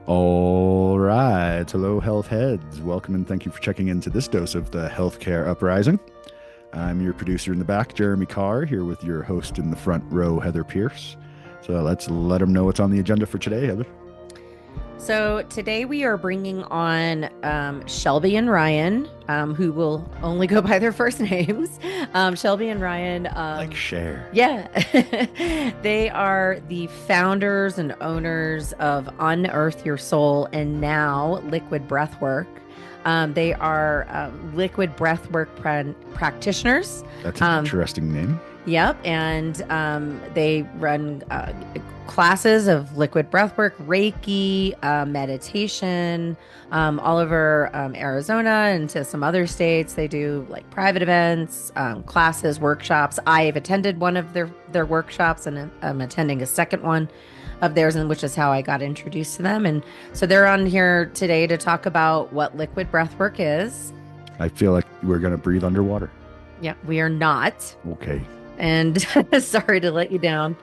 All right. Hello, health heads. Welcome and thank you for checking into this dose of the Healthcare Uprising. I'm your producer in the back, Jeremy Carr, here with your host in the front row, Heather Pierce. So let's let them know what's on the agenda for today, Heather. So today we are bringing on Shelby and Ryan, who will only go by their first names. Shelby and Ryan, Like share. yeah, they are the founders and owners of Unearth Your Soul and now Liquid Breathwork. They are liquid breathwork practitioners. That's an interesting name. Yep, and they run classes of liquid breathwork, Reiki, meditation, all over Arizona and to some other states. They do like private events, classes, workshops. I've attended one of their workshops, and I'm attending a second one of theirs, and which is how I got introduced to them. And so they're on here today to talk about what liquid breathwork is. I feel like we're going to breathe underwater. Yeah, we are not. Okay. And sorry to let you down,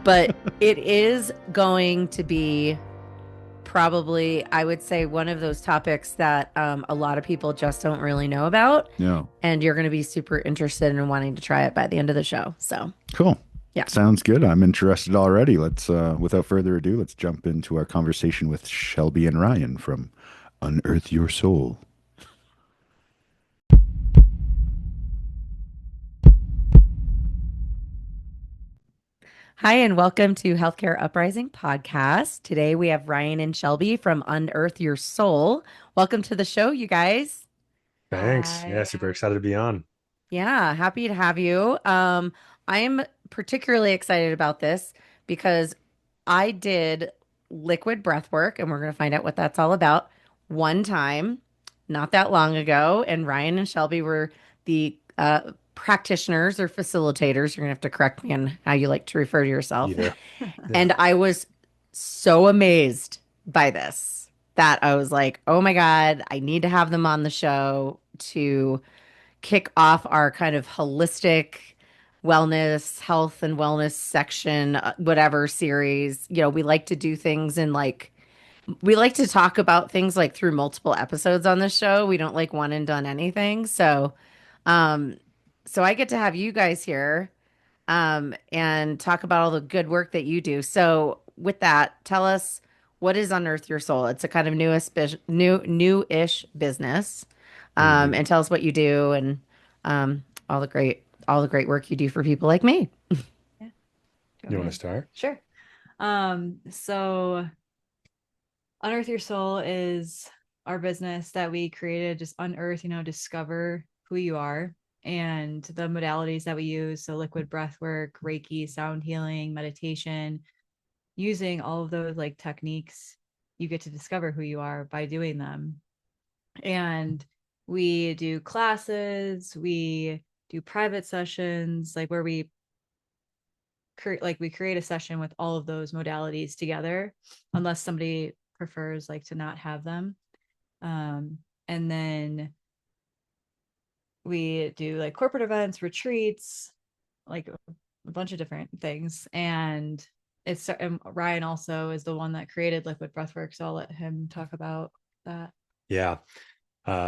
but it is going to be probably, I would say, one of those topics that a lot of people just don't really know about. No. And you're going to be super interested in wanting to try it by the end of the show. So, Cool. yeah. Sounds good. I'm interested already. Let's, without further ado, let's jump into our conversation with Shelby and Ryan from Unearth Your Soul. Hi, and welcome to Healthcare Uprising podcast. Today we have Ryan and Shelby from Unearth Your Soul. Welcome to the show, you guys. Thanks. Yeah, Hi. super excited to be on. Yeah, happy to have you. I'm particularly excited about this because I did liquid breath work, and we're going to find out what that's all about one time, not that long ago. And Ryan and Shelby were the practitioners or facilitators. You're going to have to correct me on how you like to refer to yourself. Either. Yeah. And I was so amazed by this that I was like, oh my God, I need to have them on the show to kick off our kind of holistic wellness, health and wellness section, whatever series. You know, we like to do things in like, we like to talk about things like through multiple episodes on this show. We don't like one and done anything. Um, so I get to have you guys here, and talk about all the good work that you do. So with that, tell us what is Unearth Your Soul? It's a kind of newish business. Mhm. And tell us what you do and um, all the great work you do for people like me. Yeah. Do You me want to start? Sure. So Unearth Your Soul is our business that we created, just unearth, discover who you are and the modalities that we use. So liquid breath work, Reiki, sound healing, meditation, using all of those like techniques, you get to discover who you are by doing them. And we do classes, we do private sessions, like where we create a session with all of those modalities together, unless somebody prefers like to not have them. And then we do like corporate events, retreats, like a bunch of different things. And Ryan also is the one that created Liquid Breathwork, so I'll let him talk about that. Yeah.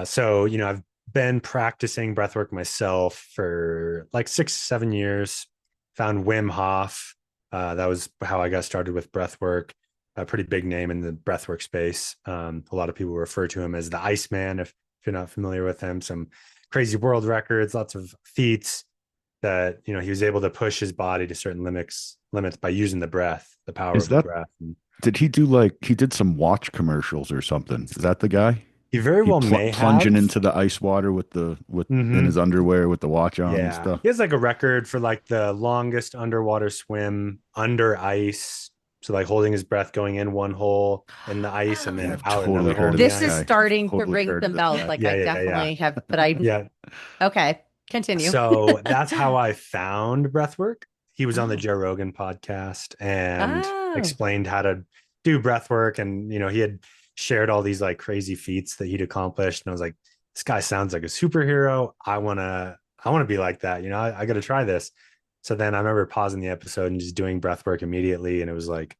So, I've been practicing breathwork myself for like 6, 7 years. Found Wim Hof. That was how I got started with breathwork. A pretty big name in the breathwork space. A lot of people refer to him as the Iceman, if you're not familiar with him. Some crazy world records, lots of feats that, he was able to push his body to certain limits by using the breath, the power Is of the that, breath. did he do like, he did some watch commercials or something? Is that the guy? He very He well may plunging have. into the ice water in his Mhm. underwear with the watch on and Yeah. stuff. He has like a record for like the longest underwater swim under ice. So like holding his breath going in one hole in the ice and Yeah, then I've out totally another hole heard in of the This this is ice. guy. starting to Totally ring heard of some this bells. guy. Like Yeah, I yeah, yeah. definitely have, but I, Yeah. okay, continue. So that's how I found breathwork. He was on the Oh, Joe Rogan podcast and oh, explained how to do breathwork. And, he had shared all these like crazy feats that he'd accomplished. And I was like, this guy sounds like a superhero. I want to be like that. I got to try this. So then I remember pausing the episode and just doing breathwork immediately. And it was like,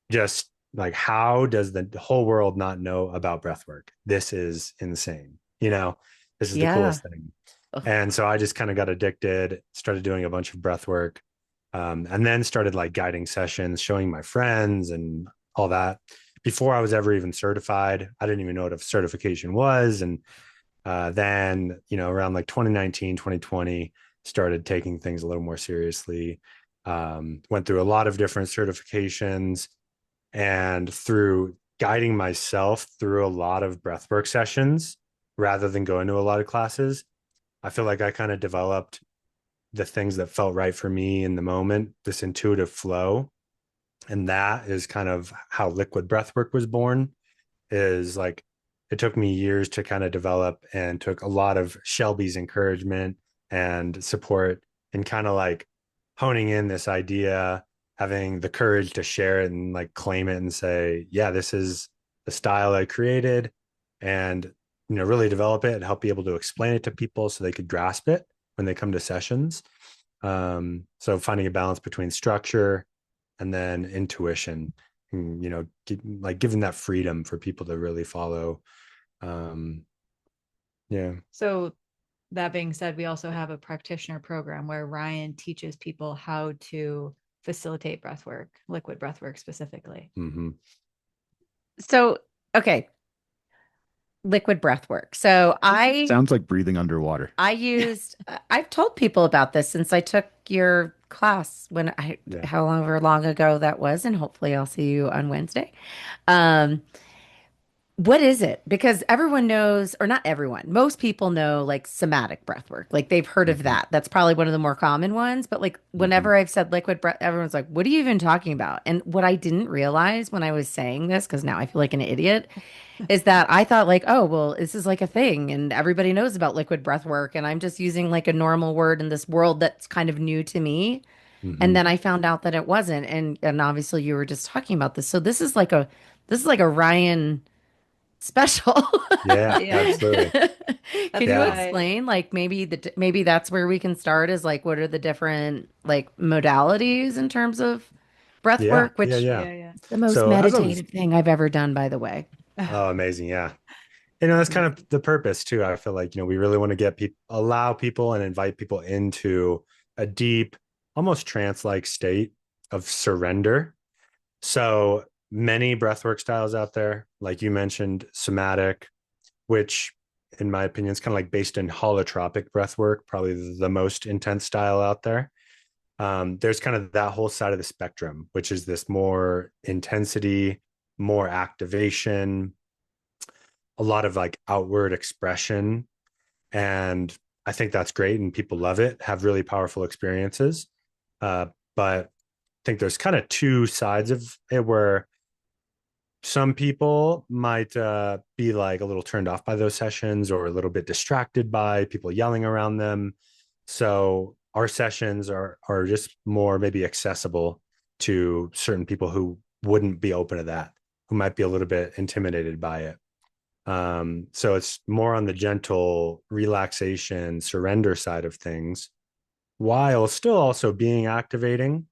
just like, how does the whole world not know about breathwork? This is insane. This is the Yeah. coolest thing. Ugh. And so I just kind of got addicted, started doing a bunch of breath work, and then started like guiding sessions, showing my friends and all that. Before I was ever even certified, I didn't even know what a certification was. And then, around like 2019, 2020, started taking things a little more seriously. Went through a lot of different certifications, and through guiding myself through a lot of breathwork sessions rather than going to a lot of classes, I feel like I kind of developed the things that felt right for me in the moment, this intuitive flow. And that is kind of how liquid breathwork was born. Is like, it took me years to kind of develop, and took a lot of Shelby's encouragement and support, and kind of like honing in this idea, having the courage to share it and like claim it and say, yeah, this is the style I created, and really develop it and help be able to explain it to people so they could grasp it when they come to sessions. So finding a balance between structure and then intuition, and, like giving that freedom for people to really follow. Yeah. So that being said, we also have a practitioner program where Ryan teaches people how to facilitate breathwork, liquid breathwork specifically. Mm-hmm. So, okay. Liquid breath work. So Sounds like breathing underwater. I've told people about this since I took your class however long ago that was, and hopefully I'll see you on Wednesday. Um, what is it? Because everyone knows, or not everyone, most people know like somatic breath work. Like they've heard of Mm-hmm. that. That's probably one of the more common ones. But like whenever I've said liquid breath, everyone's like, what are you even talking about? And what I didn't realize when I was saying this, because now I feel like an idiot, is that I thought like, oh, well, this is like a thing and everybody knows about liquid breath work. And I'm just using like a normal word in this world that's kind of new to me. Mm-hmm. And then I found out that it wasn't. And obviously you were just talking about this. So this is like a Ryan special. Yeah, Yeah. absolutely. Can you Yeah. explain like maybe that's where we can start is like what are the different like modalities in terms of breath Yeah. work, Yeah. which Yeah. Yeah. is the most So as I was, meditative thing I've ever done, by the way. oh, amazing. Yeah. That's kind of the purpose too. I feel like, we really want to get people, allow people and invite people into a deep, almost trance-like state of surrender. So many breathwork styles out there, like you mentioned, somatic, which in my opinion is kind of like based in holotropic breathwork, probably the most intense style out there. There's kind of that whole side of the spectrum, which is this more intensity, more activation, a lot of like outward expression. And I think that's great. And people love it, have really powerful experiences. But I think there's kind of two sides of it where some people might be like a little turned off by those sessions or a little bit distracted by people yelling around them. So our sessions are just more maybe accessible to certain people who wouldn't be open to that, who might be a little bit intimidated by it. So it's more on the gentle relaxation, surrender side of things, while still also being activating,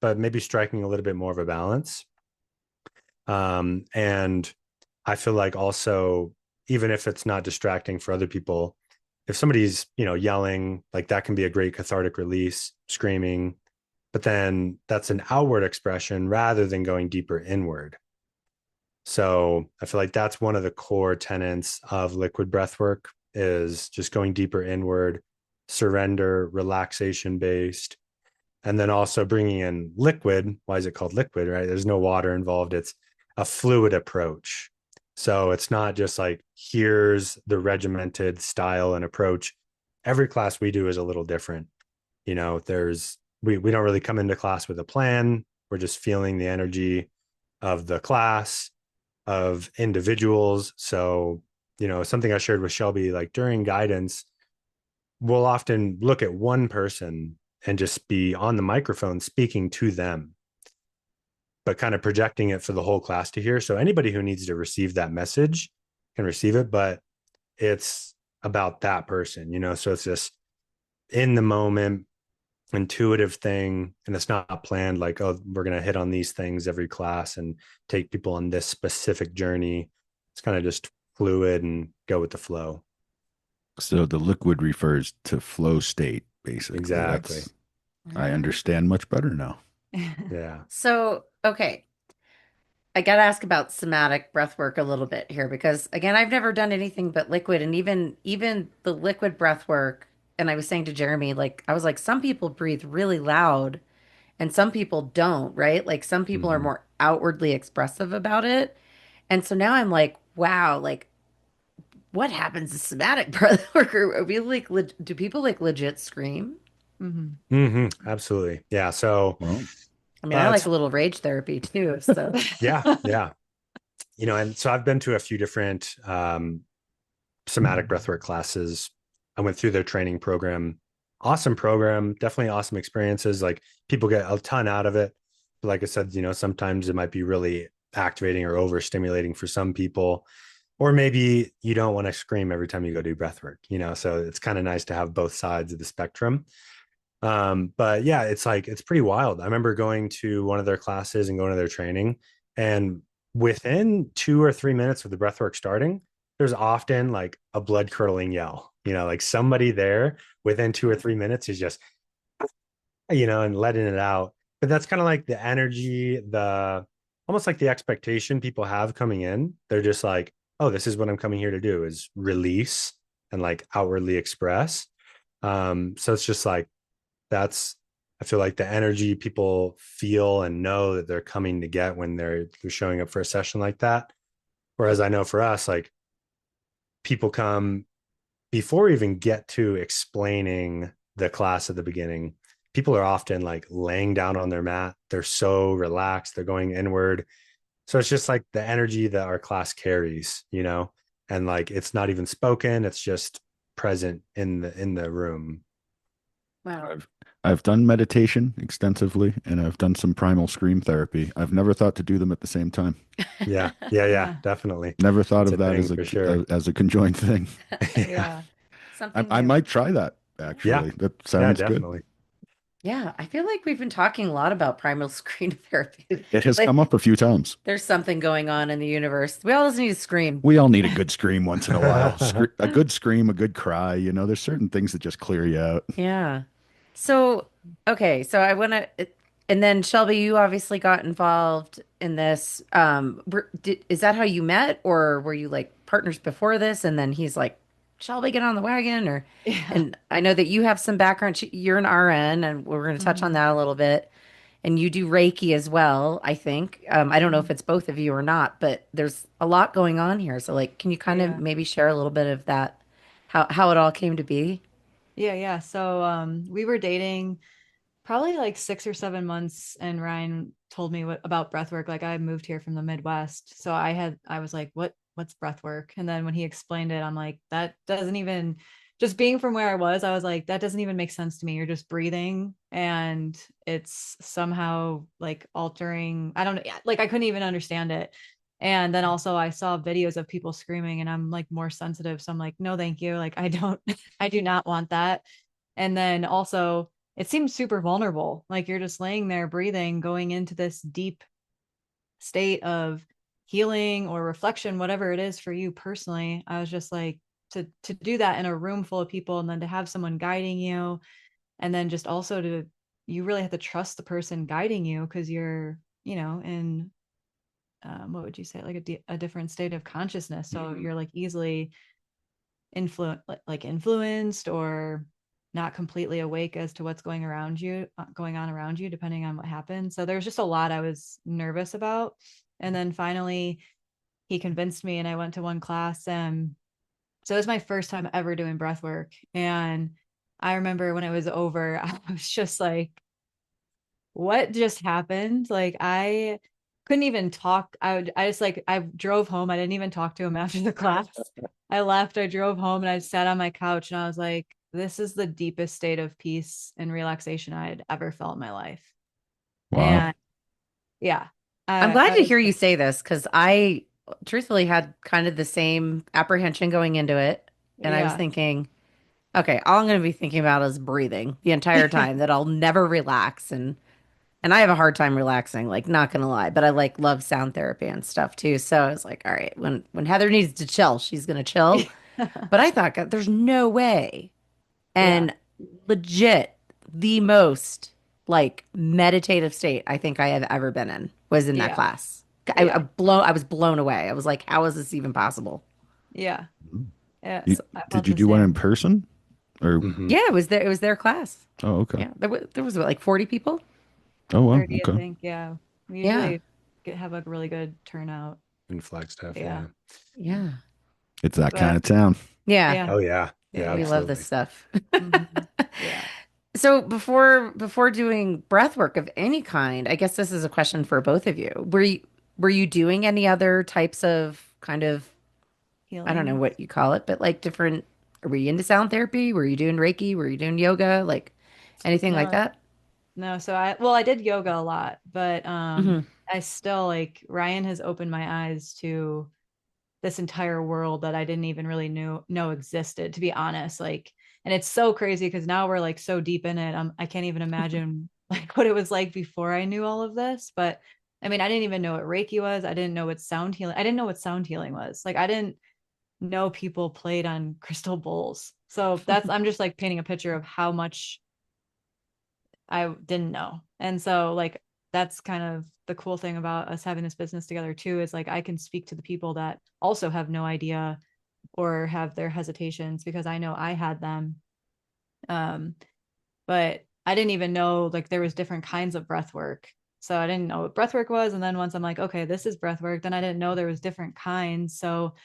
but maybe striking a little bit more of a balance. And I feel like also, even if it's not distracting for other people, if somebody's, yelling, like that can be a great cathartic release, screaming, but then that's an outward expression rather than going deeper inward. So I feel like that's one of the core tenets of liquid breathwork is just going deeper inward, surrender, relaxation based, and then also bringing in liquid. Why is it called liquid, right? There's no water involved. It's a fluid approach. So it's not just like, here's the regimented style and approach. Every class we do is a little different. We don't really come into class with a plan. We're just feeling the energy of the class, of individuals. So, something I shared with Shelby, like during guidance, we'll often look at one person and just be on the microphone speaking to them, but kind of projecting it for the whole class to hear. So anybody who needs to receive that message can receive it, but it's about that person, so it's just in the moment, intuitive thing, and it's not planned like, oh, we're going to hit on these things every class and take people on this specific journey. It's kind of just fluid and go with the flow. So the liquid refers to flow state, basically. Exactly. That's I understand much better now. Yeah. So, okay, I got to ask about somatic breath work a little bit here because again, I've never done anything but liquid, and even the liquid breath work. And I was saying to Jeremy, like I was like, some people breathe really loud and some people don't, right? Like some people are Mhm. more outwardly expressive about it. And so now I'm like, wow, like what happens to somatic breath work? Are we like, do people like legit scream? Hmm. Absolutely. Yeah. So Well, I mean, I like a it's, little rage therapy too. So, yeah. Yeah. And so I've been to a few different somatic breathwork classes. I went through their training program. Awesome program, definitely awesome experiences. Like people get a ton out of it. But like I said, sometimes it might be really activating or overstimulating for some people. Or maybe you don't want to scream every time you go do breath work, so it's kind of nice to have both sides of the spectrum. But yeah, it's pretty wild. I remember going to one of their classes and going to their training, and within 2 or 3 minutes of the breathwork starting, there's often like a blood curdling yell. Like somebody there within 2 or 3 minutes is just, and letting it out. But that's kind of like the energy, the almost like the expectation people have coming in. They're just like, oh, this is what I'm coming here to do, is release and like outwardly express. So it's just like, that's, I feel like the energy people feel and know that they're coming to get when they're showing up for a session like that. Whereas I know for us, like people come before we even get to explaining the class at the beginning. People are often like laying down on their mat. They're so relaxed. They're going inward. So it's just like the energy that our class carries, and like it's not even spoken. It's just present in the room. wow. I've done meditation extensively, and I've done some primal scream therapy. I've never thought to do them at the same time. Yeah, yeah, yeah, Yeah. definitely. Never thought It's of a that thing for sure. as a conjoined thing. Yeah, Yeah. Something I new. might try that yeah, actually. That yeah, sounds good. definitely. Yeah, I feel like we've been talking a lot about primal screen therapy. It has Like come up a few times. there's something going on in the universe. We all just need to scream. We all need a good scream once in a while. A good scream, a good cry. There's certain things that just clear you out. Yeah. So, okay, so I want to, and then Shelby, you obviously got involved in this. Is that how you met, or were you like partners before this? And then he's like, Shelby, get on the wagon, or, Yeah. and I know that you have some background. You're an RN, and we're going to touch on Hmm. that a little bit. And you do Reiki as well, I think. I don't know if it's both of you or not, but there's a lot going on here. So, like, can you kind of Yeah. maybe share a little bit of that, how it all came to be? Yeah. Yeah. So we were dating probably like 6 or 7 months, and Ryan told me about breath work. Like I moved here from the Midwest. So I was like, what's breath work? And then when he explained it, I'm like, that doesn't even, just being from where I was like, that doesn't even make sense to me. You're just breathing and it's somehow like altering. I don't know. Like I couldn't even understand it. And then also I saw videos of people screaming and I'm like more sensitive. So I'm like, no, thank you. Like I don't, I do not want that. And then also it seems super vulnerable. Like you're just laying there breathing, going into this deep state of healing or reflection, whatever it is for you personally. I was just like, to do that in a room full of people and then to have someone guiding you, and then just also to, you really have to trust the person guiding you because you're, in what would you say, like a different state of consciousness. So you're like easily influenced or not completely awake as to what's going on around you, depending on what happened. So there's just a lot I was nervous about. And then finally he convinced me and I went to one class. And so it was my first time ever doing breath work. And I remember when it was over, I was just like, what just happened? Like I couldn't even talk. I just like, I drove home. I didn't even talk to him after the class. I left, I drove home and I sat on my couch and I was like, this is the deepest state of peace and relaxation I had ever felt in my life. Wow. And yeah, I'm glad I to was, hear you say this because I truthfully had kind of the same apprehension going into it. And I was yeah, thinking, Okay, all I'm going to be thinking about is breathing the entire time, that I'll never relax. And I have a hard time relaxing, like not gonna lie, but I like love sound therapy and stuff too. So I was like, all right, when Heather needs to chill, she's gonna chill. But I thought, God, there's no way. Yeah. And legit, the most like meditative state I think I have ever been in was in that Yeah. class. Yeah. I was blown away. I was like, how is this even possible? Yeah. Mm. Yeah. You, So I did felt you the do one in same. person? Or Mhm. Yeah, it was their class. oh, okay. Yeah, there was what, like 40 people. Oh, well, 30, I okay. think. Yeah. We Yeah, usually have a really good turnout. In Flagstaff, Yeah. yeah. yeah, It's that kind But of town. yeah. yeah. Oh yeah, Yeah. yeah, We Yeah. love this absolutely. stuff. Yeah. So before doing breath work of any kind, I guess this is a question for both of you. Were you doing any other types of kind of, I don't know Healing. what you call it, but like different, were you into sound therapy? Were you doing Reiki? Were you doing yoga? Like anything like No, that? no. So I did yoga a lot, but Hmm. I still like Ryan has opened my eyes to this entire world that I didn't even really know existed, to be honest. Like, and it's so crazy because now we're like so deep in it. I can't even imagine like what it was like before I knew all of this. But I mean, I didn't even know what Reiki was. I didn't know what sound healing. I didn't know what sound healing was. Like, I didn't know people played on crystal bowls. So I'm just like painting a picture of how much I didn't know. And so like that's kind of the cool thing about us having this business together too, is like I can speak to the people that also have no idea or have their hesitations, because I know I had them. Um, but I didn't even know like there was different kinds of breath work. So I didn't know what breath work was. And then once I'm like, okay, this is breath work, then I didn't know there was different kinds. So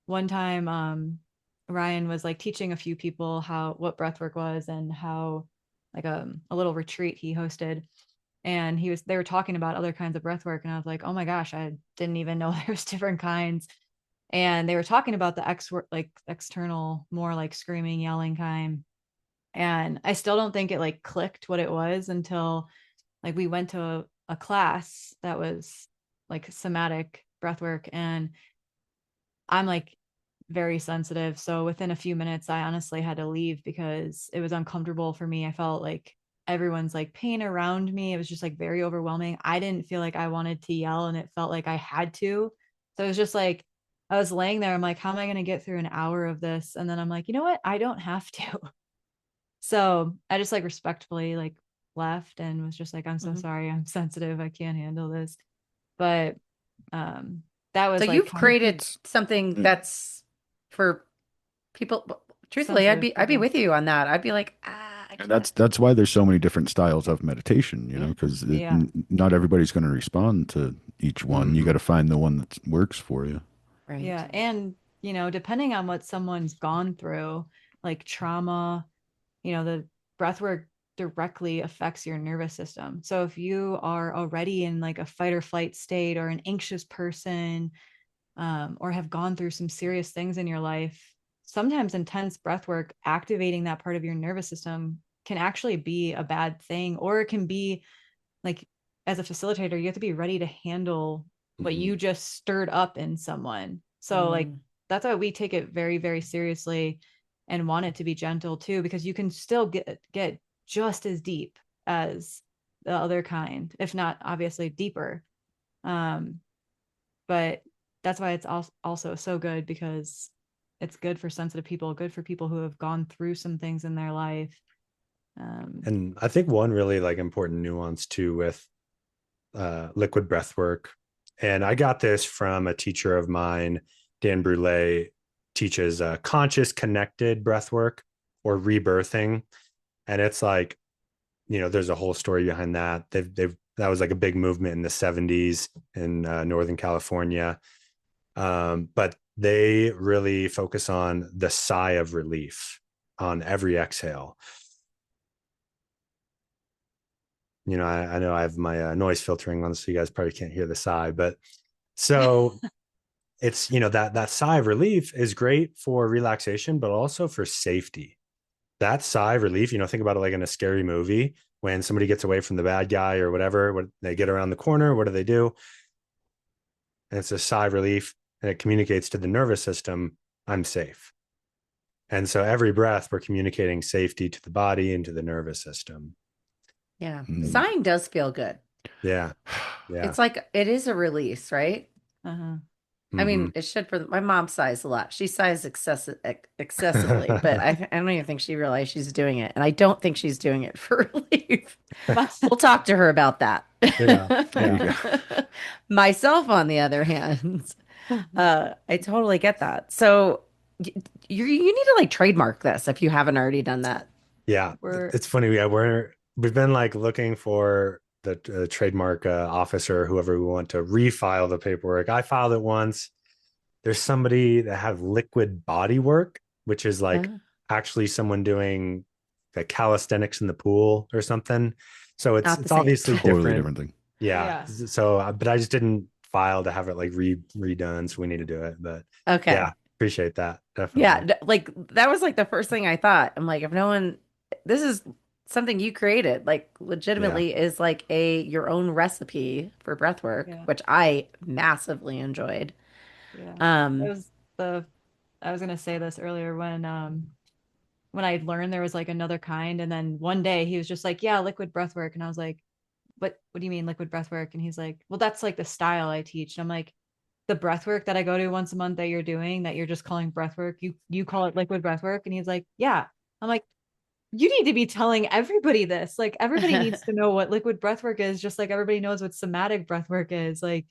one time Ryan was like teaching a few people how what breath work was, and how like a little retreat he hosted, and they were talking about other kinds of breath work, and I was like, oh my gosh, I didn't even know there was different kinds. And they were talking about the like external, more like screaming, yelling kind. And I still don't think it like clicked what it was until like we went to a class that was like somatic breath work, and I'm like very sensitive. So within a few minutes, I honestly had to leave because it was uncomfortable for me. I felt like everyone's like pain around me. It was just like very overwhelming. I didn't feel like I wanted to yell, and it felt like I had to. So it was just like, I was laying there. I'm like, how am I going to get through an hour of this? And then I'm like, you know what? I don't have to. So I just like respectfully like left and was just like, I'm so Hmm. sorry. I'm sensitive. I can't handle this. But um, that So was like you've kind of created something that's for people. Truthfully, sensitive I'd be people. with you on that. I'd be like, I And can't. that's why there's so many different styles of meditation, you know, Yeah, because Yeah. not everybody's going to respond to each one. You got Mhm. to find the one that works for you. right. Yeah. And, depending on what someone's gone through, like trauma, the breath work directly affects your nervous system. So if you are already in like a fight or flight state, or an anxious person, or have gone through some serious things in your life, sometimes intense breath work activating that part of your nervous system can actually be a bad thing, or it can be like, as a facilitator, you have to be ready to handle what you Mhm. just stirred up in someone. So like Mm, that's why we take it very, very seriously and want it to be gentle too, because you can still get just as deep as the other kind, if not obviously deeper. Um, but that's why it's also so good, because it's good for sensitive people, good for people who have gone through some things in their life. And I think one really like important nuance too with liquid breath work, and I got this from a teacher of mine, Dan Brule, teaches conscious connected breath work, or rebirthing. And it's like, there's a whole story behind that. They've that was like a big movement in the 70s in Northern California. But they really focus on the sigh of relief on every exhale. I know I have my noise filtering on, so you guys probably can't hear the sigh, but so it's, that sigh of relief is great for relaxation, but also for safety. That sigh of relief, think about it like in a scary movie, when somebody gets away from the bad guy or whatever, when they get around the corner, what do? And it's a sigh of relief, and it communicates to the nervous system, I'm safe. And so every breath, we're communicating safety to the body and to the nervous system. Yeah. Mm. Sighing does feel good. Yeah. Yeah. It's like it is a release, right? Uh-huh. I Mm-hmm. mean, it should for my mom sighs a lot. She sighs excessively, but I don't even think she realized she's doing it. And I don't think she's doing it for relief. We'll talk to her about that. Yeah. There you Yeah. go. Myself, on the other hand, I totally get that. So you need to like trademark this if you haven't already done that. Yeah. We're It's funny. We've been like looking for the trademark officer, whoever we want to refile the paperwork. I filed it once. There's somebody that have liquid body work, which is like Uh, actually someone doing the calisthenics in the pool or something. So Not the it's same. obviously Totally different. different thing. Yeah. yeah. So, but I just didn't file to have it like redone. So we need to do it. But Okay. yeah, appreciate that. Yeah, Definitely. like that was like the first thing I thought. I'm like, if no one, this is something you created, like Yeah. legitimately is like a your own recipe for breath work, Yeah. which I massively enjoyed. Yeah. That Um, was the I was gonna say this earlier when I learned there was like another kind, and then one day he was just like, yeah, liquid breath work. And I was like, what do you mean liquid breath work? And he's like, well, that's like the style I teach. And I'm like, the breath work that I go to once a month that you're doing, that you're just calling breath work, you call it liquid breath work? And he's like, yeah. I'm like, you need to be telling everybody this. Like everybody needs to know what liquid breath work is, just like everybody knows what somatic breath work is, like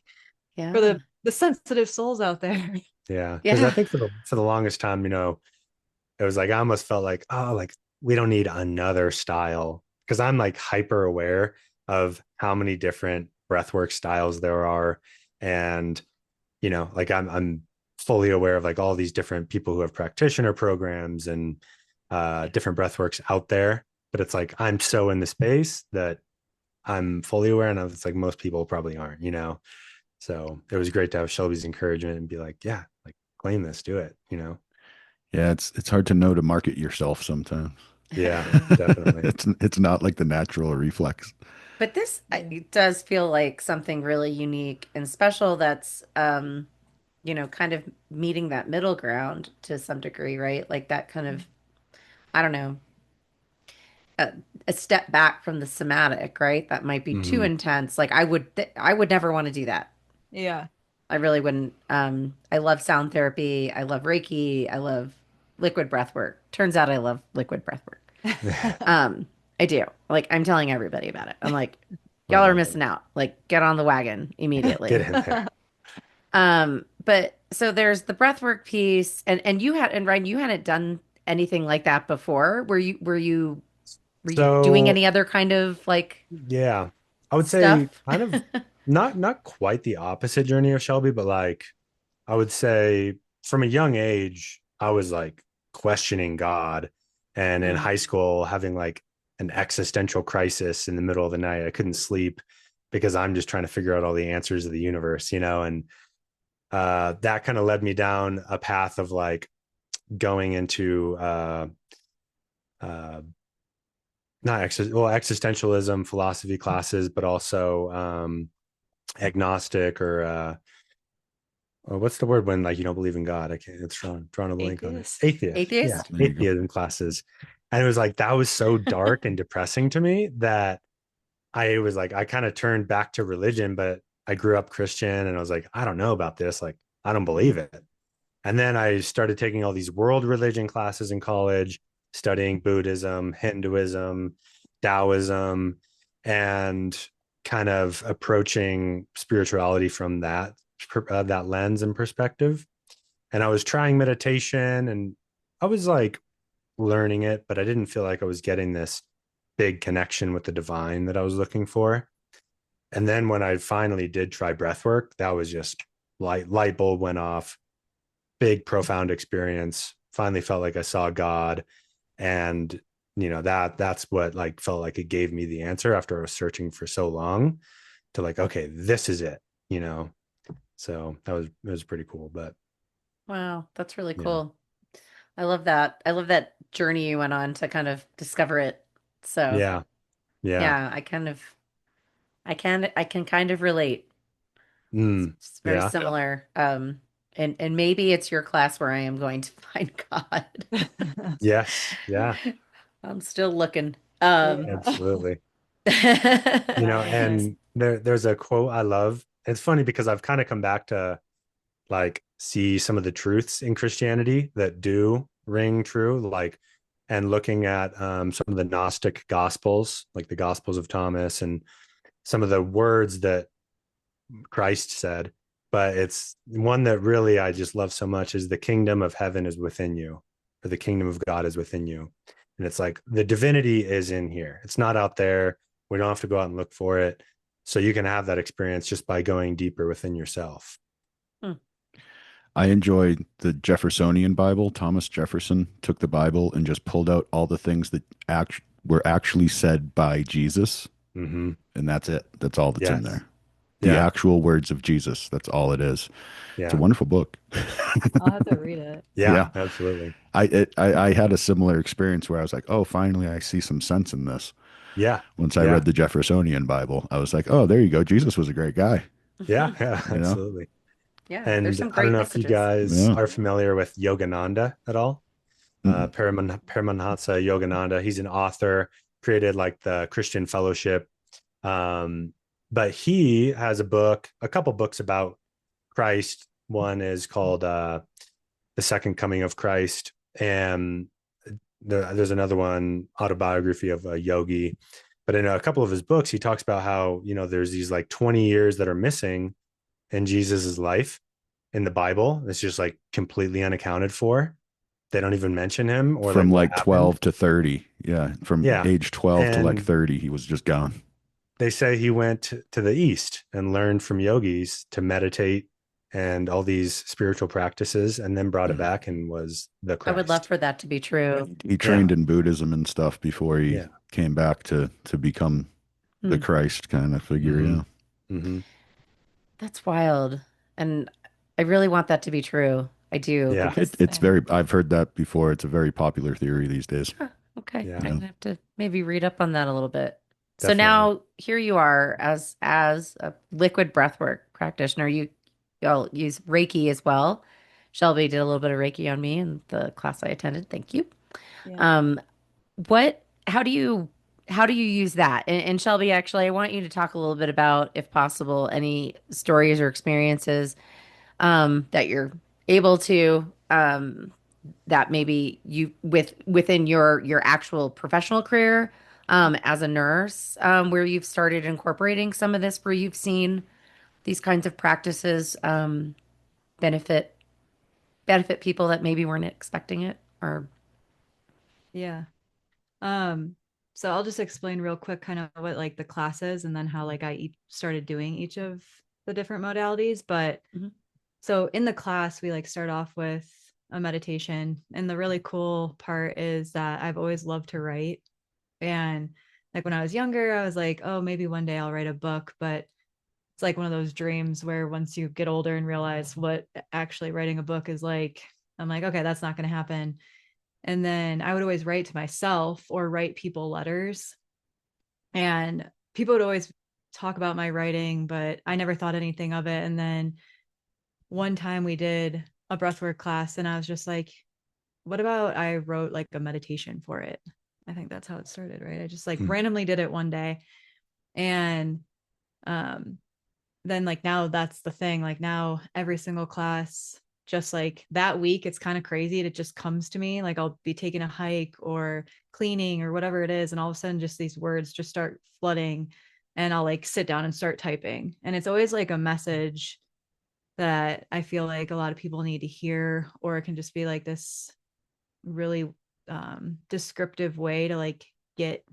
for yeah, the sensitive souls out there. Yeah. Because I yeah, think for the longest time, it was like I almost felt like, oh, like we don't need another style. Because I'm like hyper aware of how many different breathwork styles there are. And, like I'm fully aware of like all these different people who have practitioner programs and different breathworks out there. But it's like I'm so in the space that I'm fully aware, and it's like most people probably aren't. So it was great to have Shelby's encouragement and be like, yeah, like claim this, do it. Yeah, it's hard to know to market yourself sometimes. Yeah, Yeah. definitely. It's not like the natural reflex. but this Yeah. it does feel like something really unique and special. That's kind of meeting that middle ground to some degree, right? Like that kind of, I don't know, a, a step back from the somatic, right? That might be too Hmm. intense. Like I would never want to do that. Yeah. I really wouldn't. I love sound therapy. I love Reiki. I love liquid breath work. Turns out I love liquid breath work. Um, I do. Like I'm telling everybody about it. I'm like, y'all are Well, missing out. Like get on the wagon get immediately. in there. But so there's the breathwork piece, and you had and Ryan, you hadn't done anything like that before. Were you doing So any other kind of like yeah, I would say stuff? kind of not quite the opposite journey of Shelby, but like I would say from a young age, I was like questioning God, and in Mm. high school having like an existential crisis in the middle of the night. I couldn't sleep because I'm just trying to figure out all the answers of the universe, and that kind of led me down a path of like going into uh, not existentialism philosophy classes, but also agnostic or what's the word when like you don't believe in God? I can't. It's drawing a blank on it. Atheist. Atheist, yeah, Atheist? There you go. atheism classes, and it was like that was so dark and depressing to me that I was like I kind of turned back to religion, but I grew up Christian, and I was like I don't know about this, like I don't believe it. And then I started taking all these world religion classes in college, studying Buddhism, Hinduism, Taoism, and kind of approaching spirituality from that lens and perspective. And I was trying meditation, and I was like learning it, but I didn't feel like I was getting this big connection with the divine that I was looking for. And then when I finally did try breath work, that was just light bulb went off, big profound experience, finally felt like I saw God. And that's what like felt like it gave me the answer after I was searching for so long to like, okay, this is it. So it was pretty cool. But Wow, that's really yeah. cool. I love that. I love that journey you went on to kind of discover it. So Yeah. Yeah. yeah, I can kind of relate. Mm, It's very yeah. similar. And maybe it's your class where I am going to find God. Yes. Yeah, I'm still looking. Yeah. absolutely. Nice. And there's a quote I love. It's funny because I've kind of come back to like see some of the truths in Christianity that do ring true, like, and looking at some of the Gnostic gospels, like the Gospels of Thomas, and some of the words that Christ said. But it's one that really I just love so much is the kingdom of heaven is within you, or the kingdom of God is within you. And it's like the divinity is in here. It's not out there. We don't have to go out and look for it. So you can have that experience just by going deeper within yourself. Hmm. I enjoy the Jeffersonian Bible. Thomas Jefferson took the Bible and just pulled out all the things that were actually said by Jesus, Mm-hmm. and that's it. That's all that's in Yes. there. The Yeah. actual words of Jesus. That's all it is. It's a Yeah. wonderful book. I'll have to read it. Yeah. Yeah. Absolutely. I had a similar experience where I was like, oh, finally, I see some sense in this. Yeah. Once I Yeah. read the Jeffersonian Bible, I was like, oh, there you go. Jesus was a great guy. Yeah. Yeah. You know? Absolutely. Yeah, there's And some I don't great know if you messages. guys Yeah. are familiar with Yogananda at all. Mm-mm. Paramahansa Yogananda. He's an author, created like the Christian Fellowship. But he has a couple books about Christ. One is called The Second Coming of Christ. And there's another one, Autobiography of a Yogi. But in a couple of his books, he talks about how, there's these like 20 years that are missing in Jesus's life in the Bible. It's just like completely unaccounted for. They don't even mention him or like From what like happened. 12 to 30. Yeah. From Yeah. age 12 to like And 30, he was just gone. they say he went to the East and learned from yogis to meditate and all these spiritual practices, and then brought it Mhm. back and was the I would love Christ. for that to be true. He Yeah. trained in Buddhism and stuff before he Yeah. came back to become the Hmm. Christ kind of figure. Mm-hmm. Yeah. Mm-hmm. That's wild. And I really want that to be true. I do Yeah. because It's very, I've heard that before. It's a very popular theory these days. huh, okay, Yeah. I'm Yeah. gonna have to maybe read up on that a little bit. So Definitely. now here you are as a liquid breathwork practitioner. You'll use Reiki as well. Shelby did a little bit of Reiki on me in the class I attended. Thank you. Yeah. Um, what how do you use that? And Shelby, actually, I want you to talk a little bit about, if possible, any stories or experiences that you're able to that maybe you within your actual professional career as a nurse, where you've started incorporating some of this, where you've seen these kinds of practices benefit benefit people that maybe weren't expecting it, or Yeah. Um, so I'll just explain real quick kind of what like the class is and then how like started doing each of the different modalities. But Mhm. so in the class, we like start off with a meditation. And the really cool part is that I've always loved to write. And like when I was younger, I was like, oh, maybe one day I'll write a book. But it's like one of those dreams where once you get older and realize what actually writing a book is like, I'm like, okay, that's not going to happen. And then I would always write to myself or write people letters. And people would always talk about my writing, but I never thought anything of it. And then one time we did a breathwork class and I was just like, what about I wrote like a meditation for it? I think that's how it started, right? I just like Hmm. randomly did it one day. And um then like now that's the thing. Like now every single class, just like that week, it's kind of crazy. It just comes to me. Like I'll be taking a hike or cleaning or whatever it is. And all of a sudden just these words just start flooding and I'll like sit down and start typing. And it's always like a message that I feel like a lot of people need to hear, or it can just be like this really descriptive way to like get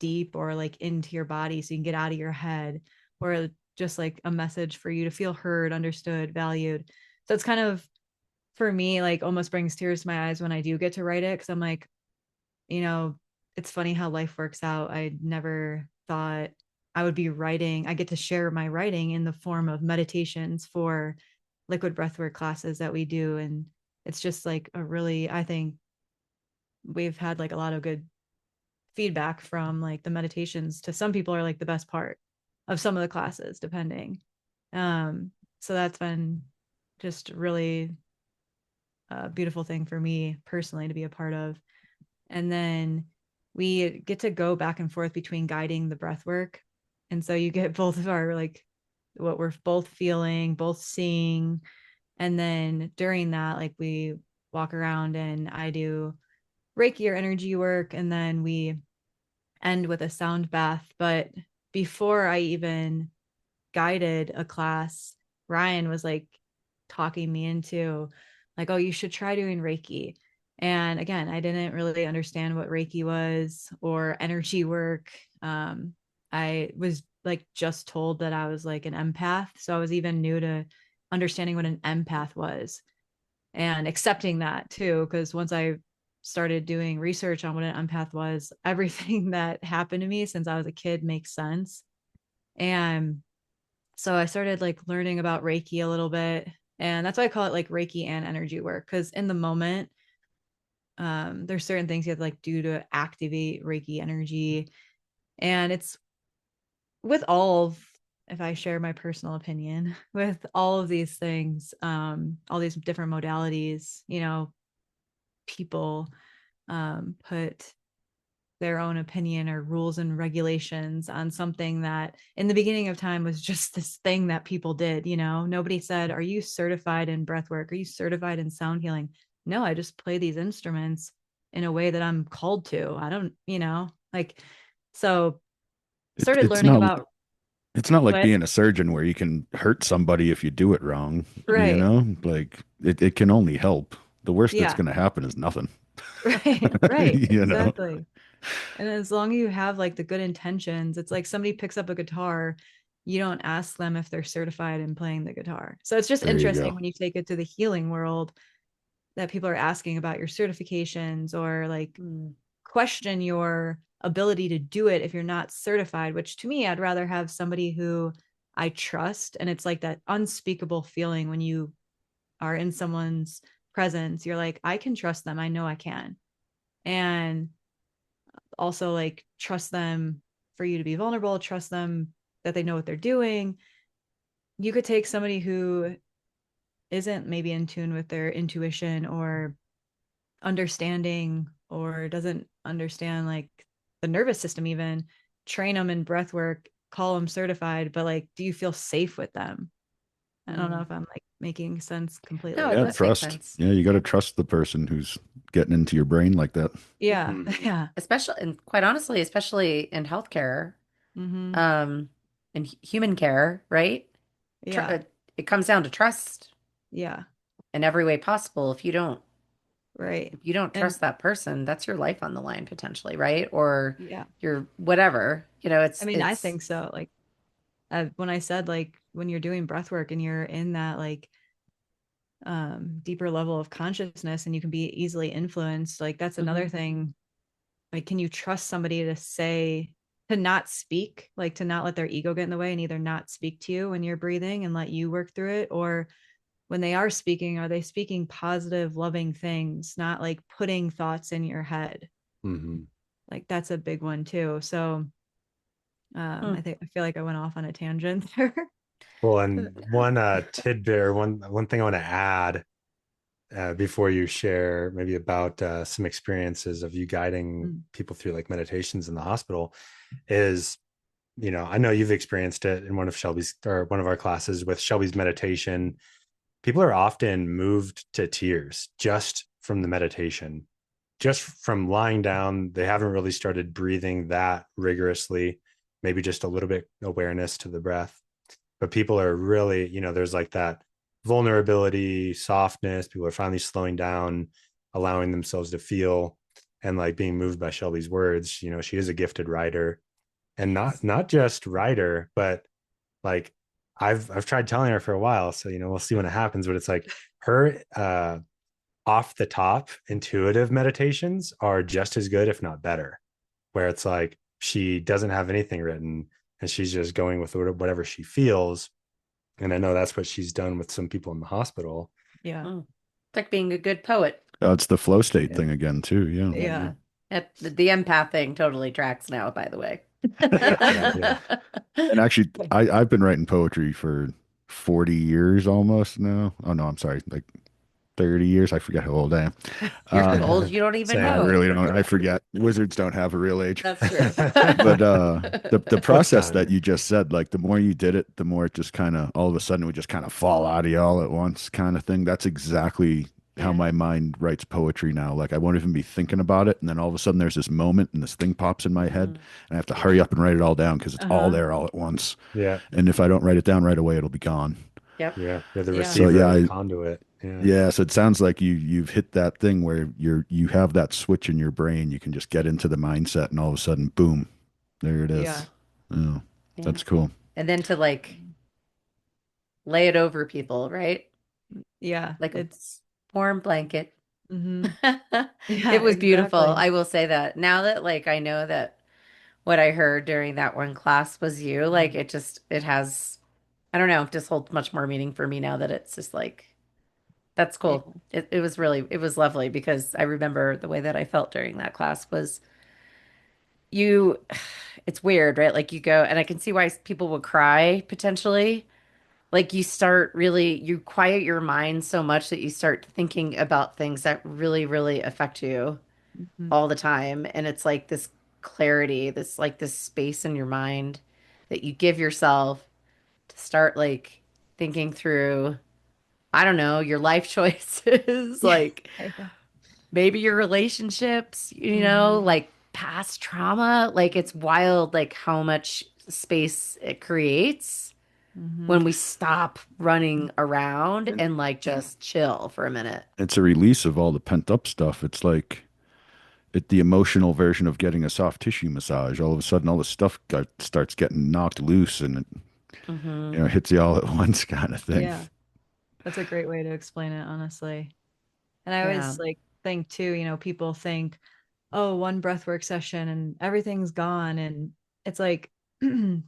deep or like into your body so you can get out of your head, or just like a message for you to feel heard, understood, valued. So it's kind of for me like almost brings tears to my eyes when I do get to write it, because I'm like, you know, it's funny how life works out. I never thought I would be writing. I get to share my writing in the form of meditations for liquid breathwork classes that we do. And it's just like a really, I think we've had like a lot of good feedback from like the meditations. To some people are like the best part of some of the classes, depending. So that's been just really a beautiful thing for me personally to be a part of. And then we get to go back and forth between guiding the breath work. And so you get both of our like what we're both feeling, both seeing. And then during that, like we walk around and I do Reiki or energy work. And then we end with a sound bath. But before I even guided a class, Ryan was like talking me into like, oh, you should try doing Reiki. And again, I didn't really understand what Reiki was or energy work. I was like just told that I was like an empath. So I was even new to understanding what an empath was and accepting that too. Because once I started doing research on what an empath was, everything that happened to me since I was a kid makes sense. And so I started like learning about Reiki a little bit. And that's why I call it like Reiki and energy work. Because in the moment, there's certain things you have to like do to activate Reiki energy. And it's with all of, if I share my personal opinion, with all of these things, all these different modalities, you know, people put their own opinion or rules and regulations on something that in the beginning of time was just this thing that people did. You know, nobody said, are you certified in breath work? Are you certified in sound healing? No, I just play these instruments in a way that I'm called to. I don't, you know, like, so It, started it's learning not about it's not like what, being a surgeon where you can hurt somebody if you do it wrong. You right. know, like it can only help. The worst that's Yeah. going to happen is nothing. Right. Right. You know, Exactly. And as long as you have like the good intentions, it's like somebody picks up a guitar, you don't ask them if they're certified in playing the guitar. So it's just there you interesting go. when you take it to the healing world that people are asking about your certifications or like question your ability to do it if you're not certified, which to me, I'd rather have somebody who I trust. And it's like that unspeakable feeling when you are in someone's presence. You're like, I can trust them. I know I can. And also like trust them for you to be vulnerable, trust them that they know what they're doing. You could take somebody who isn't maybe in tune with their intuition or understanding or doesn't understand like the nervous system, even train them in breath work, call them certified, but like, do you feel safe with them? I don't know if I'm like making sense No, completely, it Yeah, but does make trust. sense. Yeah, you got to trust the person who's getting into your brain like that. yeah, Mhm. yeah. Especially, and quite honestly, especially in healthcare, Mm-hmm. um, and human care, right? Tr Yeah, it comes down to trust yeah, in every way possible. right. If you don't And trust that person, that's your life on the line potentially, right? Or yeah, your whatever, I mean, I think so. Like when I said like when you're doing breath work and you're in that like deeper level of consciousness and you can be easily influenced, like that's another Mhm. thing. Like, can you trust somebody to say, to not speak, like to not let their ego get in the way and either not speak to you when you're breathing and let you work through it, or when they are speaking, are they speaking positive loving things, not like putting thoughts in your head? Mhm. Like that's a big one too. So Hmm. I feel like I went off on a tangent there. Well, and one tidbit or one thing I want to add before you share maybe about some experiences of you guiding Mm. people through like meditations in the hospital is, you know, I know you've experienced it in one of Shelby's or one of our classes with Shelby's meditation. People are often moved to tears just from the meditation, just from lying down. They haven't really started breathing that rigorously, maybe just a little bit awareness to the breath. But people are really, you know, there's like that vulnerability, softness. People are finally slowing down, allowing themselves to feel and like being moved by Shelby's words. You know, she is a gifted writer and not just writer, but like I've tried telling her for a while. So, you know, we'll see when it happens, but it's like her off the top intuitive meditations are just as good, if not better, where it's like she doesn't have anything written and she's just going with whatever she feels. And I know that's what she's done with some people in the hospital. Yeah. Hmm. It's like being a good poet. It's the flow state Yeah. thing again, too. Yeah. Yeah. Yeah. The empath thing totally tracks now, by the way. Yeah, yeah. And actually, I've been writing poetry for 40 years almost now. Oh no, I'm sorry, like 30 years. I forget how old I am. You're so Um, old you don't even I Same. know. really don't. I forget. Wizards don't have a real age. That's true. But the Book process that time. you just said, like the more you did it, the more it just kind of all of a sudden it would just kind of fall out of you all at once, kind of thing. That's exactly how Yeah. my mind writes poetry now. Like I won't even be thinking about it, and then all of a sudden there's this moment, and this thing pops in my head, Mhm. and I have to hurry up and write it all down because it's all Uh-huh. there all at once. Yeah. And if I don't write it down right away, it'll be gone. Yep. Yeah. You're the Yeah. So receiver yeah, or the conduit. Yeah. yeah. So it sounds like you've hit that thing where you have that switch in your brain. You can just get into the mindset, and all of a sudden, boom, there it Yeah. is. Oh, Yeah. that's cool. And then to like lay it over people, right? Yeah. Like a It's warm blanket. hmm It yeah, was beautiful. exactly. I will say that. Now that like I know that what I heard during that one class was you, like it has I don't know, just holds much more meaning for me now that it's just like that's Yeah. cool. It was really it was lovely because I remember the way that I felt during that class was you it's weird, right? Like you go and I can see why people would cry potentially. Like you start really you quiet your mind so much that you start thinking about things that really, really affect you Mhm. all the time. And it's like this clarity, this like this space in your mind that you give yourself to start like thinking through, I don't know, your life choices, Yeah. like Yeah. maybe your relationships, hmm like past trauma. Like it's wild, like how much space it creates hmm when we stop running around and like just chill for a minute. It's a release of all the pent up stuff. It's like the emotional version of getting a soft tissue massage. All of a sudden, all the stuff starts getting knocked loose, and it Hmm. hits you all at once, kind of thing. Yeah. That's a great way to explain it, honestly. And I Yeah. always like think too, people think, oh, one breathwork session and everything's gone. And it's like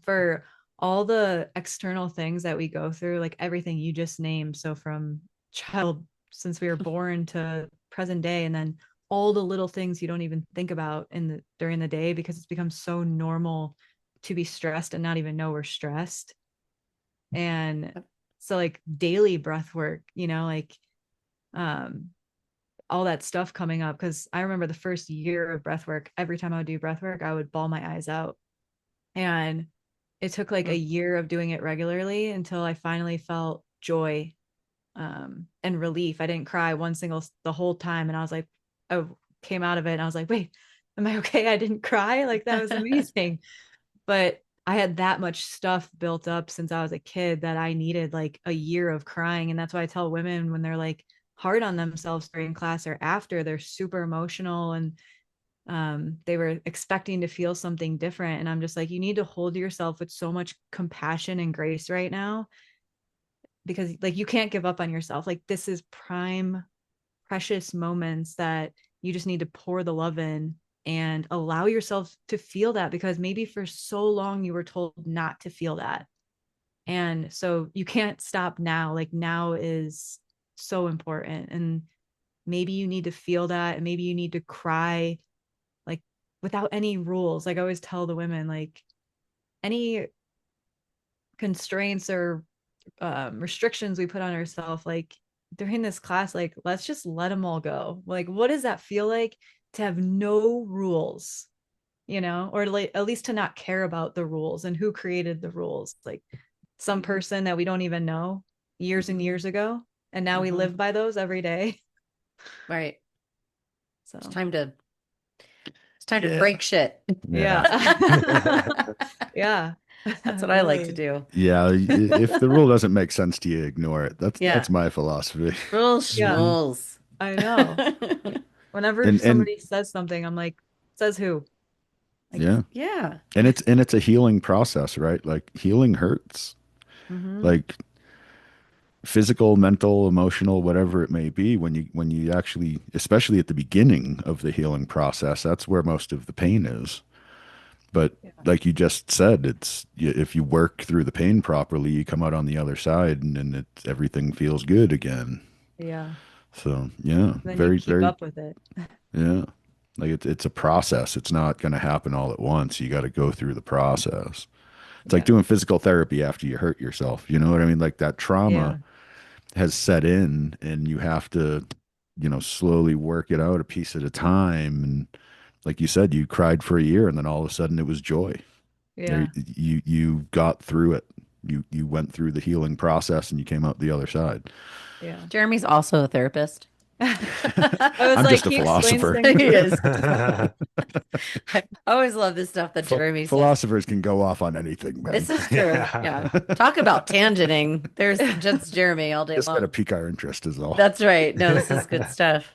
for all the external things that we go through, like everything you just named. So from child, since we were born to present day, and then all the little things you don't even think about during the day because it's become so normal to be stressed and not even know we're stressed. And so like daily breath work, like um all that stuff coming up, because I remember the first year of breath work, every time I would do breath work I would bawl my eyes out, and it took like a year of doing it regularly until I finally felt joy, and relief. I didn't cry one single the whole time, and I was like, I came out of it and I was like, wait, am I okay? I didn't cry. Like that was amazing. But I had that much stuff built up since I was a kid that I needed like a year of crying. And that's why I tell women when they're like hard on themselves during class or after, they're super emotional and they were expecting to feel something different. And I'm just like, you need to hold yourself with so much compassion and grace right now, because like you can't give up on yourself. Like this is prime precious moments that you just need to pour the love in and allow yourself to feel that, because maybe for so long you were told not to feel that. And so you can't stop now. Like now is so important. And maybe you need to feel that. And maybe you need to cry like without any rules. Like I always tell the women, like any constraints or restrictions we put on ourselves, like during this class, like let's just let them all go. Like what does that feel like to have no rules, or like at least to not care about the rules and who created the rules, like some person that we don't even know years and years ago, and now we Mhm. live by those every day. Right. So It's time to it's time to Yeah. break shit. Yeah. yeah. Yeah. That's what I like to Really. do. Yeah. If the rule doesn't make sense to you, ignore it. That's Yeah. my philosophy. Rules Yeah, schmools. I know. Whenever And somebody says something, I'm like, says who? Like, yeah. Yeah. And it's a healing process, right? Like healing hurts. mm-hmm. Like physical, mental, emotional, whatever it may be, when you actually, especially at the beginning of the healing process, that's where most of the pain is. But Yeah. like you just said, if you work through the pain properly, you come out on the other side, and everything feels good again. Yeah. So yeah, Then you very, keep very, up with it. yeah. Like it's a process. It's not going to happen all at once. You got to go through the process. It's like Yeah. doing physical therapy after you hurt yourself. You know what I mean? Like that trauma Yeah. has set in and you have to, slowly work it out a piece at a time. And like you said, you cried for a year and then all of a sudden it was joy. There, Yeah. you got through it. You went through the healing process and you came out the other side. Yeah. Jeremy's also a therapist. I was I'm like, just a he explains philosopher. things He really is. I always love this stuff that Jeremy says. Philosophers can go off on anything, man. This is true. Yeah. Yeah. Talk about tangenting. There's just Jeremy all day Just got to long. pique our interest is all. That's right. No, this is good stuff.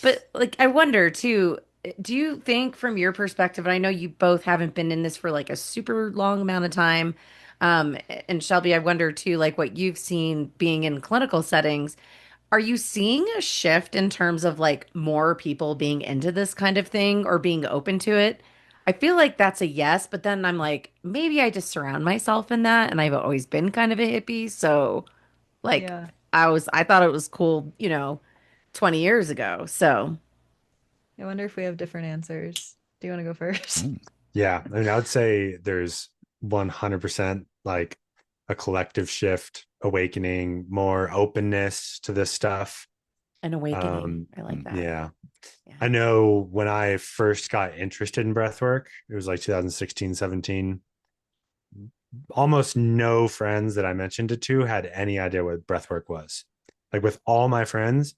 But like I wonder too, do you think from your perspective, and I know you both haven't been in this for like a super long amount of time, and Shelby, I wonder too, like what you've seen being in clinical settings, are you seeing a shift in terms of like more people being into this kind of thing or being open to it? I feel like that's a yes, but then I'm like, maybe I just surround myself in that, and I've always been kind of a hippie, so like Yeah. I thought it was cool, 20 years ago. So, I wonder if we have different answers. Do you want to go first? Mm. Yeah. I mean, I would say there's 100% like a collective shift, awakening, more openness to this stuff. an awakening. I like that. Yeah. Yeah. I know when I first got interested in breath work, it was like 2016, 17. Almost no friends that I mentioned it to had any idea what breath work was. Like with all my friends,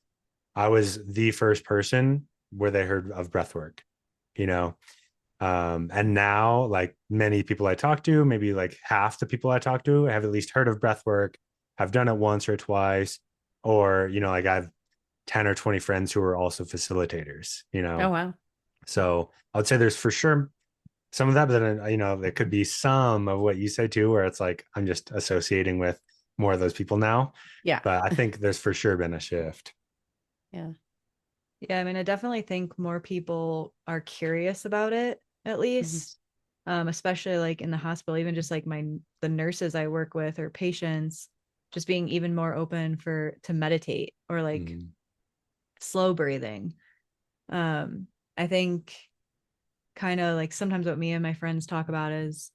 I was the first person where they heard of breath work, you know? And now, like many people I talk to, maybe like half the people I talk to have at least heard of breath work, have done it once or twice, or, like I have 10 or 20 friends who are also facilitators, Oh wow. So I would say there's for sure some of that, but then, there could be some of what you say too, where it's like, I'm just associating with more of those people now. Yeah. But I think there's for sure been a shift. Yeah. Yeah, I mean, I definitely think more people are curious about it, at Mhm. least, especially like in the hospital, even just like the nurses I work with or patients, just being even more open to meditate or like Mm. slow breathing. I think kind of like sometimes what me and my friends talk about is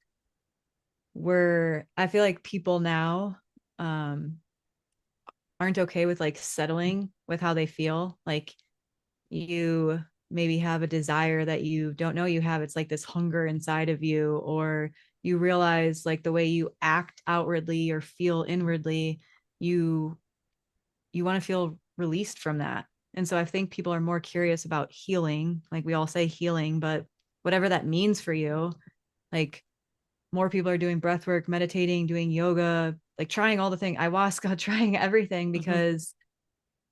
I feel like people now aren't okay with like settling with how they feel. Like you maybe have a desire that you don't know you have. It's like this hunger inside of you, or you realize like the way you act outwardly or feel inwardly, you you want to feel released from that. And so I think people are more curious about healing. Like we all say healing, but whatever that means for you, like more people are doing breath work, meditating, doing yoga, like trying all the things, ayahuasca, trying everything Mhm. because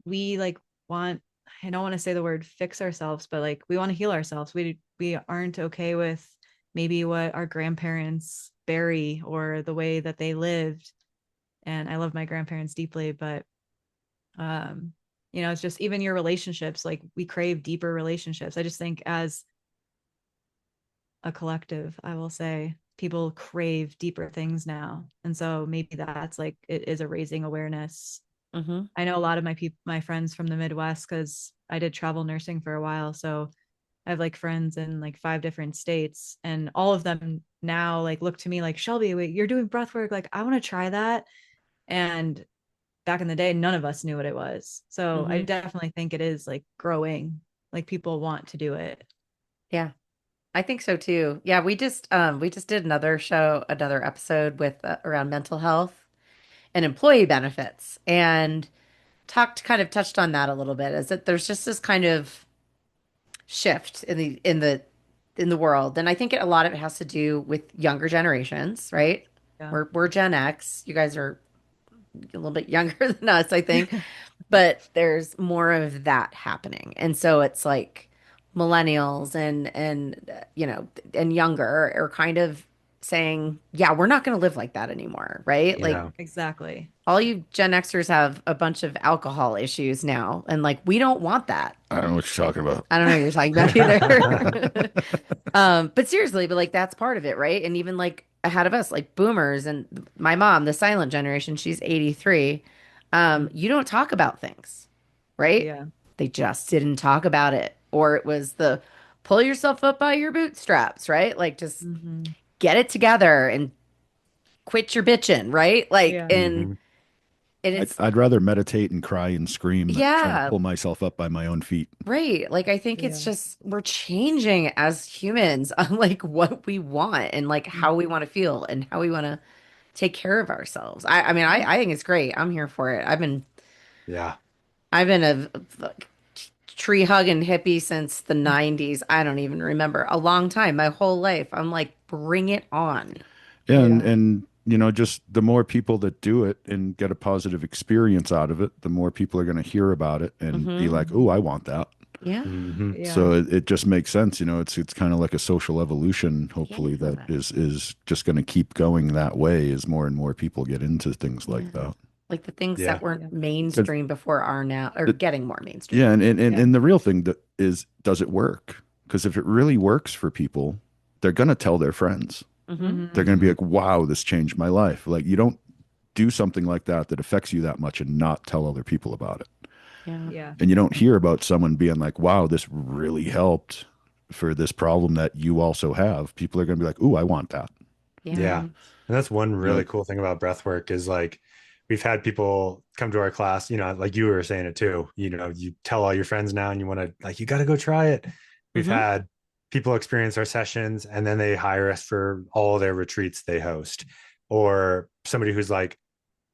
we like want, I don't want to say the word fix ourselves, but like we want to heal ourselves. We aren't okay with maybe what our grandparents bury or the way that they lived. And I love my grandparents deeply, but um, it's just even your relationships, like we crave deeper relationships. I just think as a collective, I will say people crave deeper things now. And so maybe that's like it is a raising awareness. Mhm. I know a lot of my friends from the Midwest because I did travel nursing for a while. So I have like friends in like 5 different states, and all of them now like look to me like, Shelby, wait, you're doing breath work. Like, I want to try that. And back in the day, none of us knew what it was. So I Mhm. definitely think it is like growing, like people want to do it. Yeah. I think so too. Yeah, we just did another episode with around mental health and employee benefits and touched on that a little bit is that there's just this kind of shift in the world. And I think a lot of it has to do with younger generations, right? Yeah. We're Gen X. You guys are a little bit younger than us, I think. But there's more of that happening. And so it's like millennials and younger are kind of saying, yeah, we're not going to live like that anymore, right? Like Yeah. Exactly. all you Gen Xers have a bunch of alcohol issues now, and like we don't want that. I don't know what you're talking about. I don't know what you're talking about either. But seriously, but like that's part of it, right? And even like ahead of us, like boomers and my mom, the silent generation, she's 83. You don't talk about things, right? Yeah. They just didn't talk about it. Or it was the pull yourself up by your bootstraps, right? Like just Mm-hmm. get it together and quit your bitching, right? Like, Yeah. and I'd, it's, I'd rather meditate and cry and scream than trying to yeah, pull myself up by my own feet. right. Like, I think it's Yeah. just we're changing as humans on like what we want and like how we want to feel and how we want to take care of ourselves. I mean, I think it's great. I'm here for it. Yeah. I've been a tree hugging hippie since the 90s. I don't even remember. A long time, my whole life. I'm like, bring it on. Yeah, and Yeah. and just the more people that do it and get a positive experience out of it, the more people are going to hear about it and be Hmm. like, Mhm. "Oh, I want that." Yeah. Hmm. Yeah. So it just makes sense, it's kind of like a social evolution, hopefully, that Yeah. is just going to keep going that way as more and more people get into things Yeah. like that. Like the things Yeah. that weren't Yeah. 'Cause mainstream before are now, or it, getting more mainstream. yeah, and Yeah. and the real thing that is, does it work? Because if it really works for people, they're going to tell their friends. Hmm. They're Hmm. going to be Hmm. like, "Wow, this changed my life." Like, you don't do something like that that affects you that much and not tell other people about it. Yeah. Yeah. And you don't hear about someone being like, "Wow, this really helped for this problem that you also have." People are going to be like, "Ooh, I want that." Yeah. Yeah. And that's one You know, really cool thing about breath work is like we've had people come to our class, like you were saying it too. You tell all your friends now and you want to like you got to go try it. We've Hmm. had people experience our sessions and then they hire us for all their retreats they host. Or somebody who's like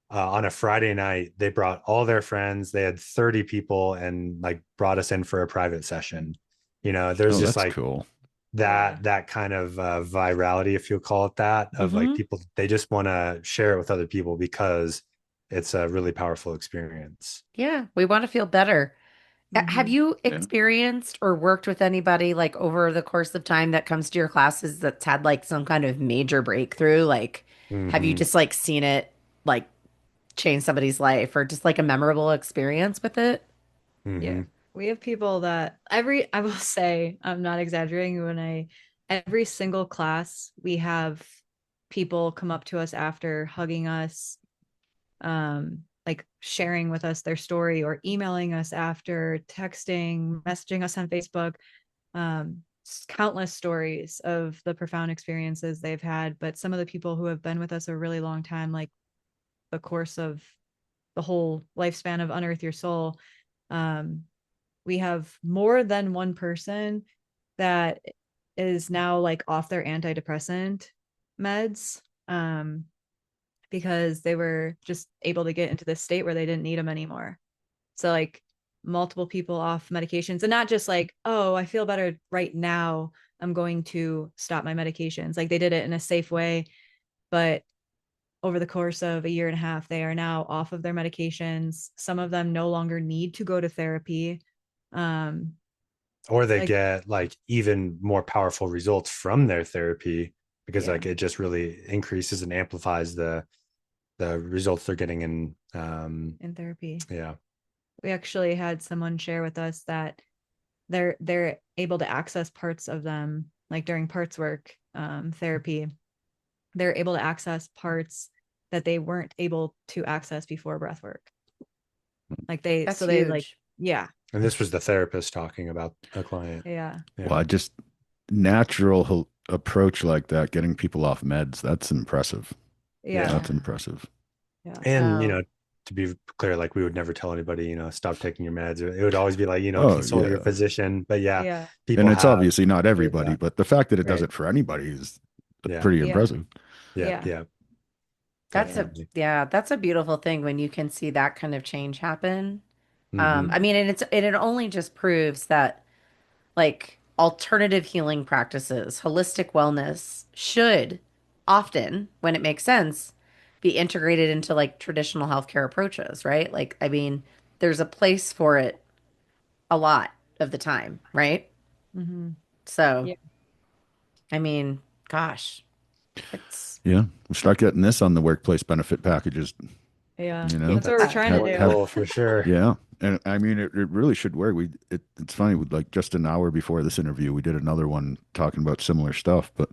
on a Friday night, they brought all their friends, they had 30 people and like brought us in for a private session. There's oh, just that's like cool. Yeah. that kind of virality, if you'll call it that, of like Hmm. people, they just want to share it with other people because it's a really powerful experience. Yeah. We want to feel better. Have Hmm. you Yeah. experienced or worked with anybody like over the course of time that comes to your classes that's had like some kind of major breakthrough? Like, have you Hmm. just like seen it like change somebody's life or just like a memorable experience with it? Yeah. Hmm. We have people that I will say, I'm not exaggerating every single class, we have people come up to us after hugging us, like sharing with us their story or emailing us after, texting, messaging us on Facebook, countless stories of the profound experiences they've had. But some of the people who have been with us a really long time, like the course of the whole lifespan of Unearth Your Soul, um, we have more than one person that is now like off their antidepressant meds, because they were just able to get into this state where they didn't need them anymore. So like multiple people off medications, and not just like, oh, I feel better right now, I'm going to stop my medications. Like they did it in a safe way, but over the course of a year and a half, they are now off of their medications. Some of them no longer need to go to therapy. Um, Or they like, get like even more powerful results from their therapy because yeah, like it just really increases and amplifies the results they're getting in in therapy. yeah. We actually had someone share with us that they're able to access parts of them, like during parts work, therapy, they're able to access parts that they weren't able to access before breath work. Like That's they like, huge. yeah, And this was the therapist talking about a client. yeah, Well, Yeah. I just natural approach like that, getting people off meds, that's impressive. yeah, Yeah. That's impressive. yeah, And, Oh, to be clear, like we would never tell anybody, stop taking your meds. It would always be like, Oh, consult your yeah. physician. But yeah, yeah, people And it's have obviously not heard everybody, that. but the fact that it does Right. it for anybody is Yeah. pretty yeah, impressive. Yeah. yeah, Yeah. that's yeah. a Definitely. yeah, that's a beautiful thing when you can see that kind of change happen. Hmm. I mean, and it only just proves that like alternative healing practices, holistic wellness should often, when it makes sense, be integrated into like traditional healthcare approaches, right? Like, I mean, there's a place for it a lot of the time, right? Hmm. So, Yeah, I mean, gosh, it's Yeah. We start getting this on the workplace benefit packages, yeah. you know. That's what we're That's trying to one do. Have goal for sure. Yeah. And I mean, it really should work. It's funny, with like just an hour before this interview, we did another one talking about similar stuff, but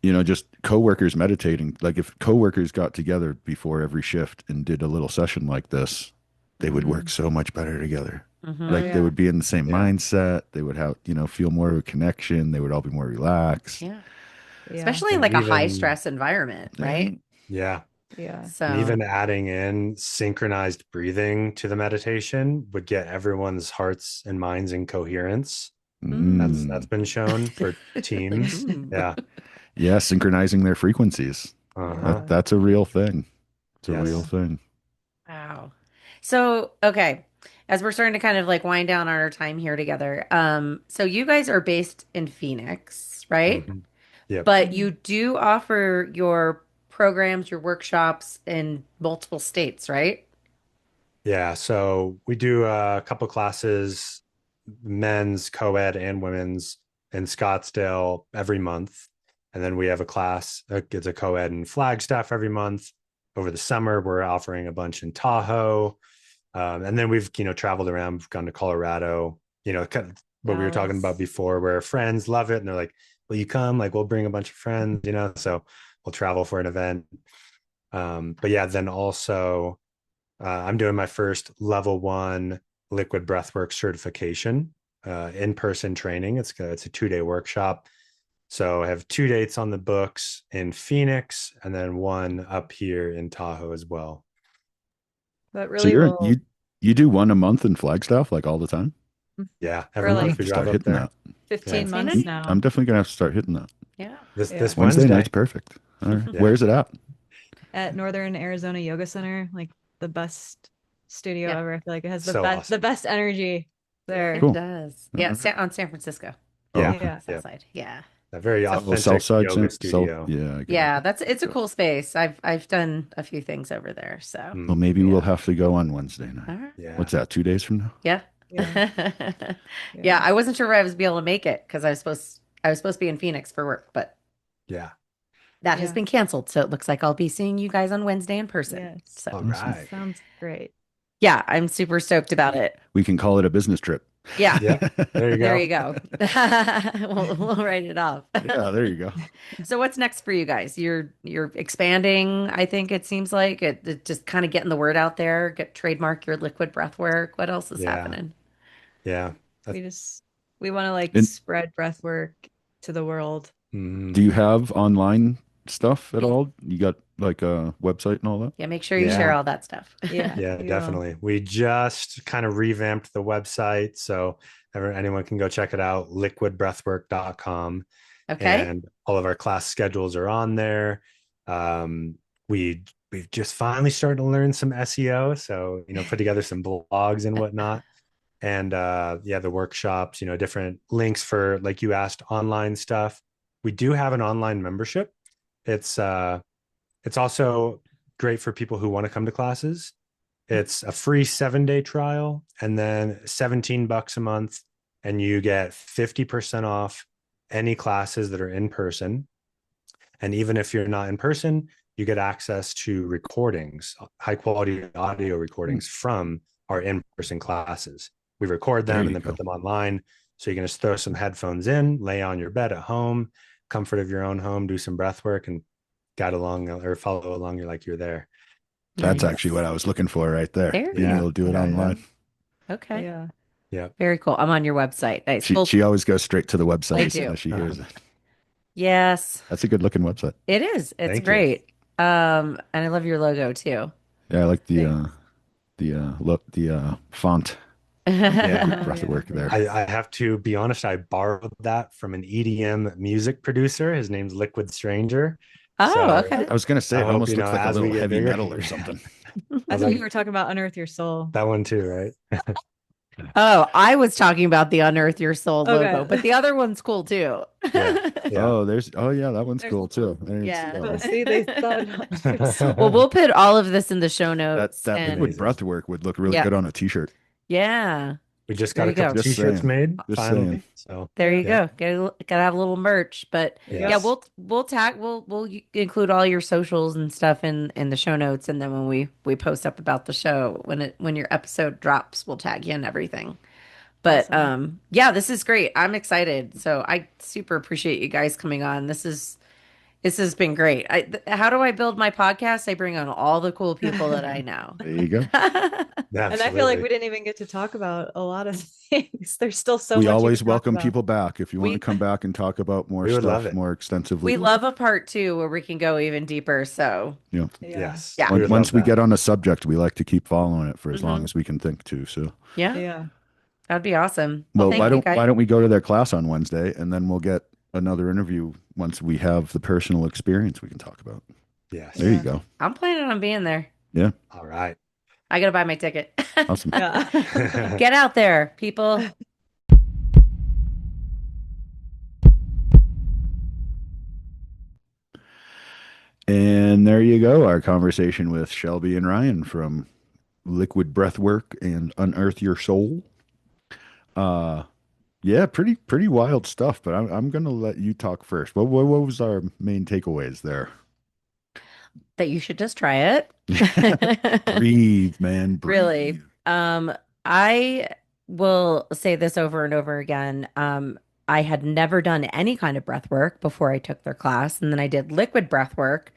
just coworkers meditating. Like, if coworkers got together before every shift and did a little session like this, they would Hmm. work so much better together. Oh mm-hmm. Like, they yeah, would be in the same Yeah. mindset. They would have, feel more of a connection. They would all be more relaxed. Yeah. Yeah. especially in And like a high even, stress environment, Yeah. right? yeah. Yeah. And So, even adding in synchronized breathing to the meditation would get everyone's hearts and minds in coherence. That's Mm. been shown for like, teams. Yeah. Yeah, synchronizing their frequencies. Uh-huh. Yeah. That's a real thing. It's a real Yeah. Yes. thing. wow. So, okay. As we're starting to kind of like wind down our time here together, so you guys are based in Phoenix, right? Hmm. Yep. But you Mhm. do offer your programs, your workshops in multiple states, right? Yeah. So we do a couple classes, men's co-ed and women's in Scottsdale every month. And then we have a class, it's a co-ed in Flagstaff every month. Over the summer, we're offering a bunch in Tahoe. And then we've, traveled around, we've gone to Colorado, kind of what we were talking about Dallas. before, where friends love it. And they're like, will you come? Like, we'll bring a bunch of friends, so we'll travel for an event. But yeah, then also, I'm doing my first level 1 liquid breathwork certification, in-person training. It's a 2-day workshop. So I have 2 dates on the books in Phoenix and then one up here in Tahoe as well. But So really will you do one a month in Flagstaff like all the time? Yeah, for every I'm gonna month have like to we drive start up hitting there. that. Yeah, 15 That's months neat. I'm now. definitely gonna have to start hitting that. Yeah. this Yeah. this Wednesday night's Wednesday. perfect. All right. Yeah, Where's it at? At Northern Arizona Yoga Center, like the best studio Yeah, ever. I feel like it has so the awesome. best energy there. it Cool. does. All Yeah, right. on San Francisco, Oh, Yeah, okay. Yeah. South yeah, side. Yeah. a very So Oh, South authentic Side, yoga South. studio. Yeah, I got it. yeah, it's a Got it. cool space. I've done a few things over there. So Well, Mm, maybe we'll yeah. have to go on Wednesday night. All right. yeah. What's that? 2 days from now? Yeah. Yeah. Yeah, Yeah. I wasn't sure if I was be able to make it because I was supposed to be in Phoenix for work, but Yeah. that has Yeah. been canceled. So it looks like I'll be seeing you guys on Wednesday in person. Yes. So All Awesome. right. Sounds great. yeah, I'm super stoked about it. We can call it a business trip. Yeah, Yep. There you there go. you go. We'll write it off. Yeah, there you go. So what's next for you guys? You're expanding, I think it seems like it just kind of getting the word out there, get trademark your liquid breath work. What else is Yeah. happening? Yeah. That's, We just we want to like And spread breath work to the world. do you have online stuff at Yeah, all? You got like a website and all that? yeah, make sure you share yeah. all that stuff. Yeah, Yeah, we will. definitely. We just kind of revamped the website. So anyone can go check it out, liquidbreathwork.com. Okay. And all of our class schedules are on there. Um, we've just finally started to learn some SEO. So, put together some blogs and whatnot. And yeah, the workshops, different links for, like you asked, online stuff. We do have an online membership. It's also great for people who want to come to classes. It's a free 7-day trial and then $17 a month, and you get 50% off any classes that are in person. And even if you're not in person, you get access to recordings, high quality audio Hmm, recordings from our in-person classes. We record there them you and then put go. them online. So you can just throw some headphones in, lay on your bed at home, comfort of your own home, do some breath work and guide along or follow along. You're like, you're there. That's actually what Nice. I was looking for right there. There Being you Yeah. able to do it Yeah. Yeah. online. go. Okay. Yeah. Yeah. Very cool. I'm on your website. Nice. She Well, she always goes straight to the I website as soon do. as she hears it. Yes, That's a good looking website. it is. It's Thank you. great. And I love your logo too. Yeah, I like Thanks. the font Yeah. for Oh breath yeah, work there. thanks. I have to be honest, I borrowed that from an EDM music producer. His name's Liquid Stranger. Oh, So okay. I was gonna say I it hope, almost looks like a as we little get heavy bigger, metal or something. I I was thought like, you were talking about Unearth Your Soul. that one too, right? Oh, I was talking about the Unearth Your Soul logo, but Okay. the other one's cool too. Yeah. Yeah. Oh yeah, that one's There's cool too. little, I didn't see Yeah. that oh, one. see, they thought about Unearth Your Soul. Well, we'll put all of this in the show That notes that liquid and Amazing. breath work would look really yeah, good on a t-shirt. yeah. We just There got you a couple go. Just t-shirts saying. made Just saying. finally. So There you Yeah. yeah. go. Gotta have a little merch, but yeah, Yep. Yes. we'll include all your socials and stuff in the show notes, and then when we post up about the show when your episode drops, we'll tag you and everything. But Awesome. yeah, this is great. I'm excited. So I super appreciate you guys coming on. This is This has been great. How do I build my podcast? I bring on all the cool people that I know. There you go. And I feel like Absolutely. we didn't even get to talk about a lot of things. There's still so We much you always could talk welcome about. people back if you want to We come back and talk about more We would love stuff it. more extensively. we love a part two where we can go even deeper. So Yeah. Yeah. Yes. Yeah. We would Once love we that. get on a subject, we like to keep following it for as long mhm. as we can think to. So, Yeah, Yeah. that'd be awesome. Well, well, thank you guys. why don't we go to their class on Wednesday and then we'll get another interview once we have the personal experience we can talk about. Yes. There you Yeah. go. I'm planning on being there. Yeah. All right. I gotta buy my ticket. Awesome. Yeah. Get out there, people. And there you go. Our conversation with Shelby and Ryan from Liquid Breathwork and Unearth Your Soul. Uh, yeah, pretty wild stuff. But I'm gonna let you talk first. What was our main takeaways there? That you should just try it. Breathe, man. Really. Breathe. I will say this over and over again. I had never done any kind of breath work before I took their class, and then I did liquid breath work,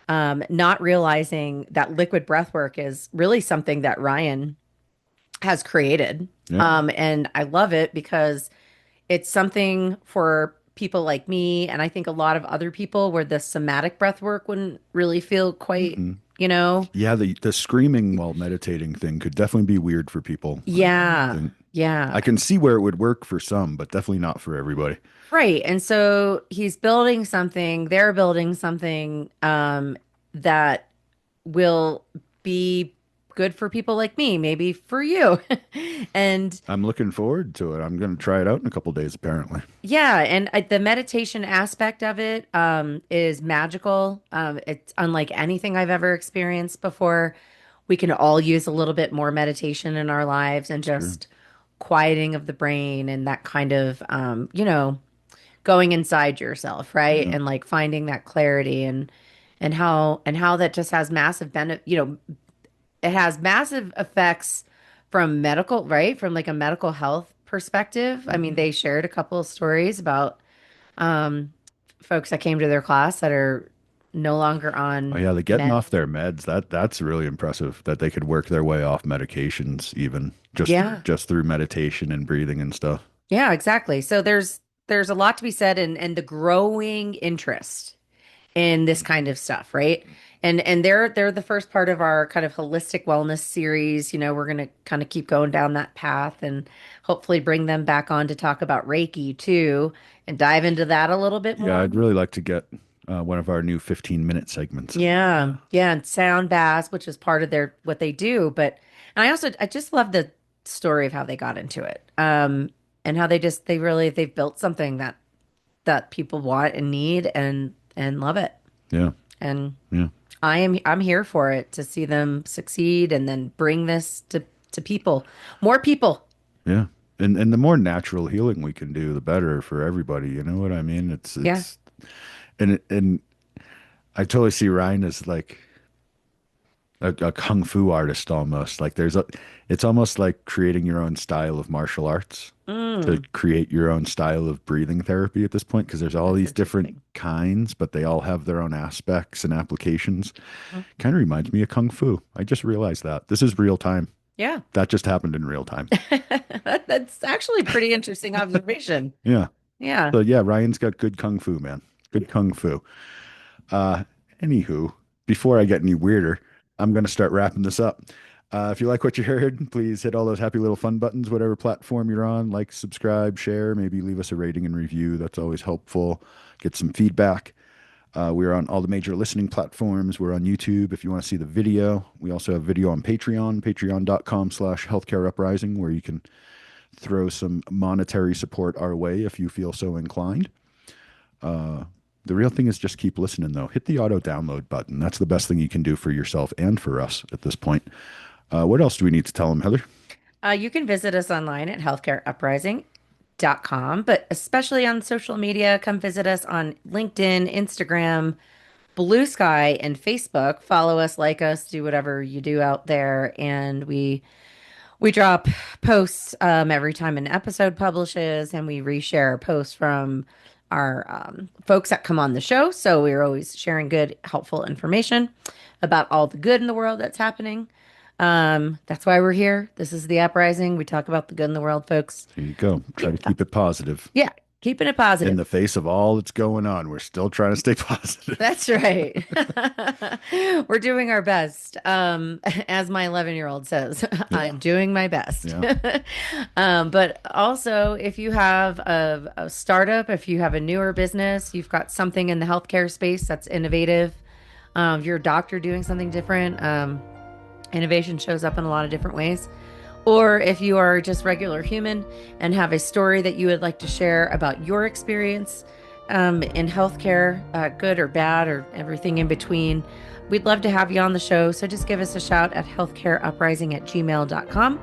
not realizing that liquid breath work is really something that Ryan has created. Yeah. And I love it because it's something for people like me, and I think a lot of other people where the somatic breath work wouldn't really feel quite, Mhm. you know. Yeah, the screaming while meditating thing could definitely be weird for people. Yeah. And Yeah. I can see where it would work for some, but definitely not for everybody. Right. And so he's building something, they're building something that will be good for people like me, maybe for you. And I'm looking forward to it. I'm going to try it out in a couple days, apparently. yeah, and the meditation aspect of it is magical. It's unlike anything I've ever experienced before. We can all use a little bit more meditation in our lives and Sure. just quieting of the brain and that kind of, going inside yourself, right? Yeah. And like finding that clarity and how that just has massive benefit, it has massive effects from medical, right? From like a medical health perspective. I mean, they shared a couple of stories about um folks that came to their class that are no longer Oh on yeah, the getting med. off their meds, that's really impressive that they could work their way off medications even Yeah. just through meditation and breathing and stuff. Yeah, exactly. So there's a lot to be said and the growing interest in this kind of stuff, right? And they're the first part of our kind of holistic wellness series. We're gonna kind of keep going down that path and hopefully bring them back on to talk about Reiki too and dive into that a little bit Yeah, more. I'd really like to get one of our new 15-minute segments. Yeah, yeah, and sound baths, which is part of their what they do. But and I just love the story of how they got into it, and how they've built something that people want and need and love it. Yeah. And Yeah. I'm here for it to see them succeed and then bring this to people, more people. Yeah. And the more natural healing we can do, the better for everybody. You know what I mean? Yeah. And I totally see Ryan as like a kung fu artist almost. Like it's almost like creating your own style of martial arts to Mm, create your own style of breathing therapy at this point, because there's all that's these different interesting. kinds, but they all have their own aspects and applications. Mhm. Kind of reminds me of kung fu. I just realized that. This is real time. Yeah. That just happened in real time. That's actually a pretty interesting observation. Yeah. Yeah. So yeah, Ryan's got good kung fu, man. Good kung fu. Uh, Anywho, before I get any weirder, I'm going to start wrapping this up. If you like what you heard, please hit all those happy little fun buttons, whatever platform you're on. Like, subscribe, share, maybe leave us a rating and review. That's always helpful. Get some feedback. We're on all the major listening platforms. We're on YouTube if you want to see the video. We also have video on Patreon, patreon.com/healthcareuprising, where you can throw some monetary support our way if you feel so inclined. The real thing is just keep listening, though. Hit the auto download button. That's the best thing you can do for yourself and for us at this point. What else do we need to tell them, Heather? You can visit us online at healthcareuprising.com, but especially on social media, come visit us on LinkedIn, Instagram, Blue Sky, and Facebook. Follow us, like us, do whatever you do out there, and we drop posts every time an episode publishes, and we reshare posts from folks that come on the show. So we're always sharing good, helpful information about all the good in the world that's happening. That's why we're here. This is the Uprising. We talk about the good in the world, folks. There you go. Try to keep it positive. Yeah, keeping it positive. In the face of all that's going on, we're still trying to stay positive. That's right. We're doing our best. As my 11-year-old says, I'm doing my best. Yeah. But also, if you have a startup, if you have a newer business, you've got something in the healthcare space that's innovative, if you're a doctor doing something different, innovation shows up in a lot of different ways. Or if you are just regular human and have a story that you would like to share about your experience in healthcare, good or bad, or everything in between, we'd love to have you on the show. So just give us a shout at healthcareuprising@gmail.com,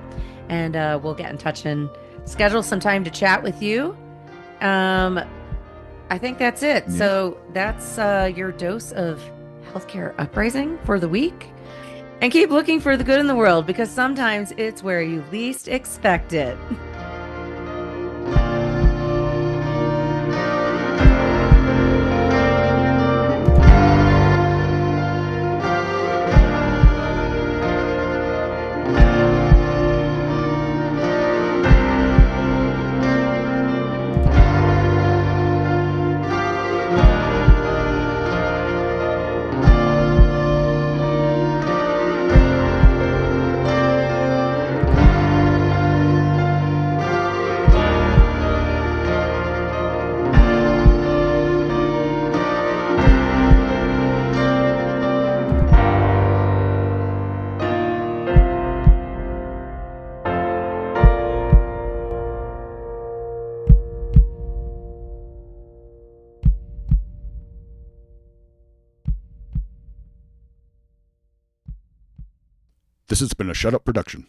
and we'll get in touch and schedule some time to chat with you. I think that's it. Yeah. So that's your dose of Healthcare Uprising for the week. And keep looking for the good in the world, because sometimes it's where you least expect it. This has been a Shut Up production.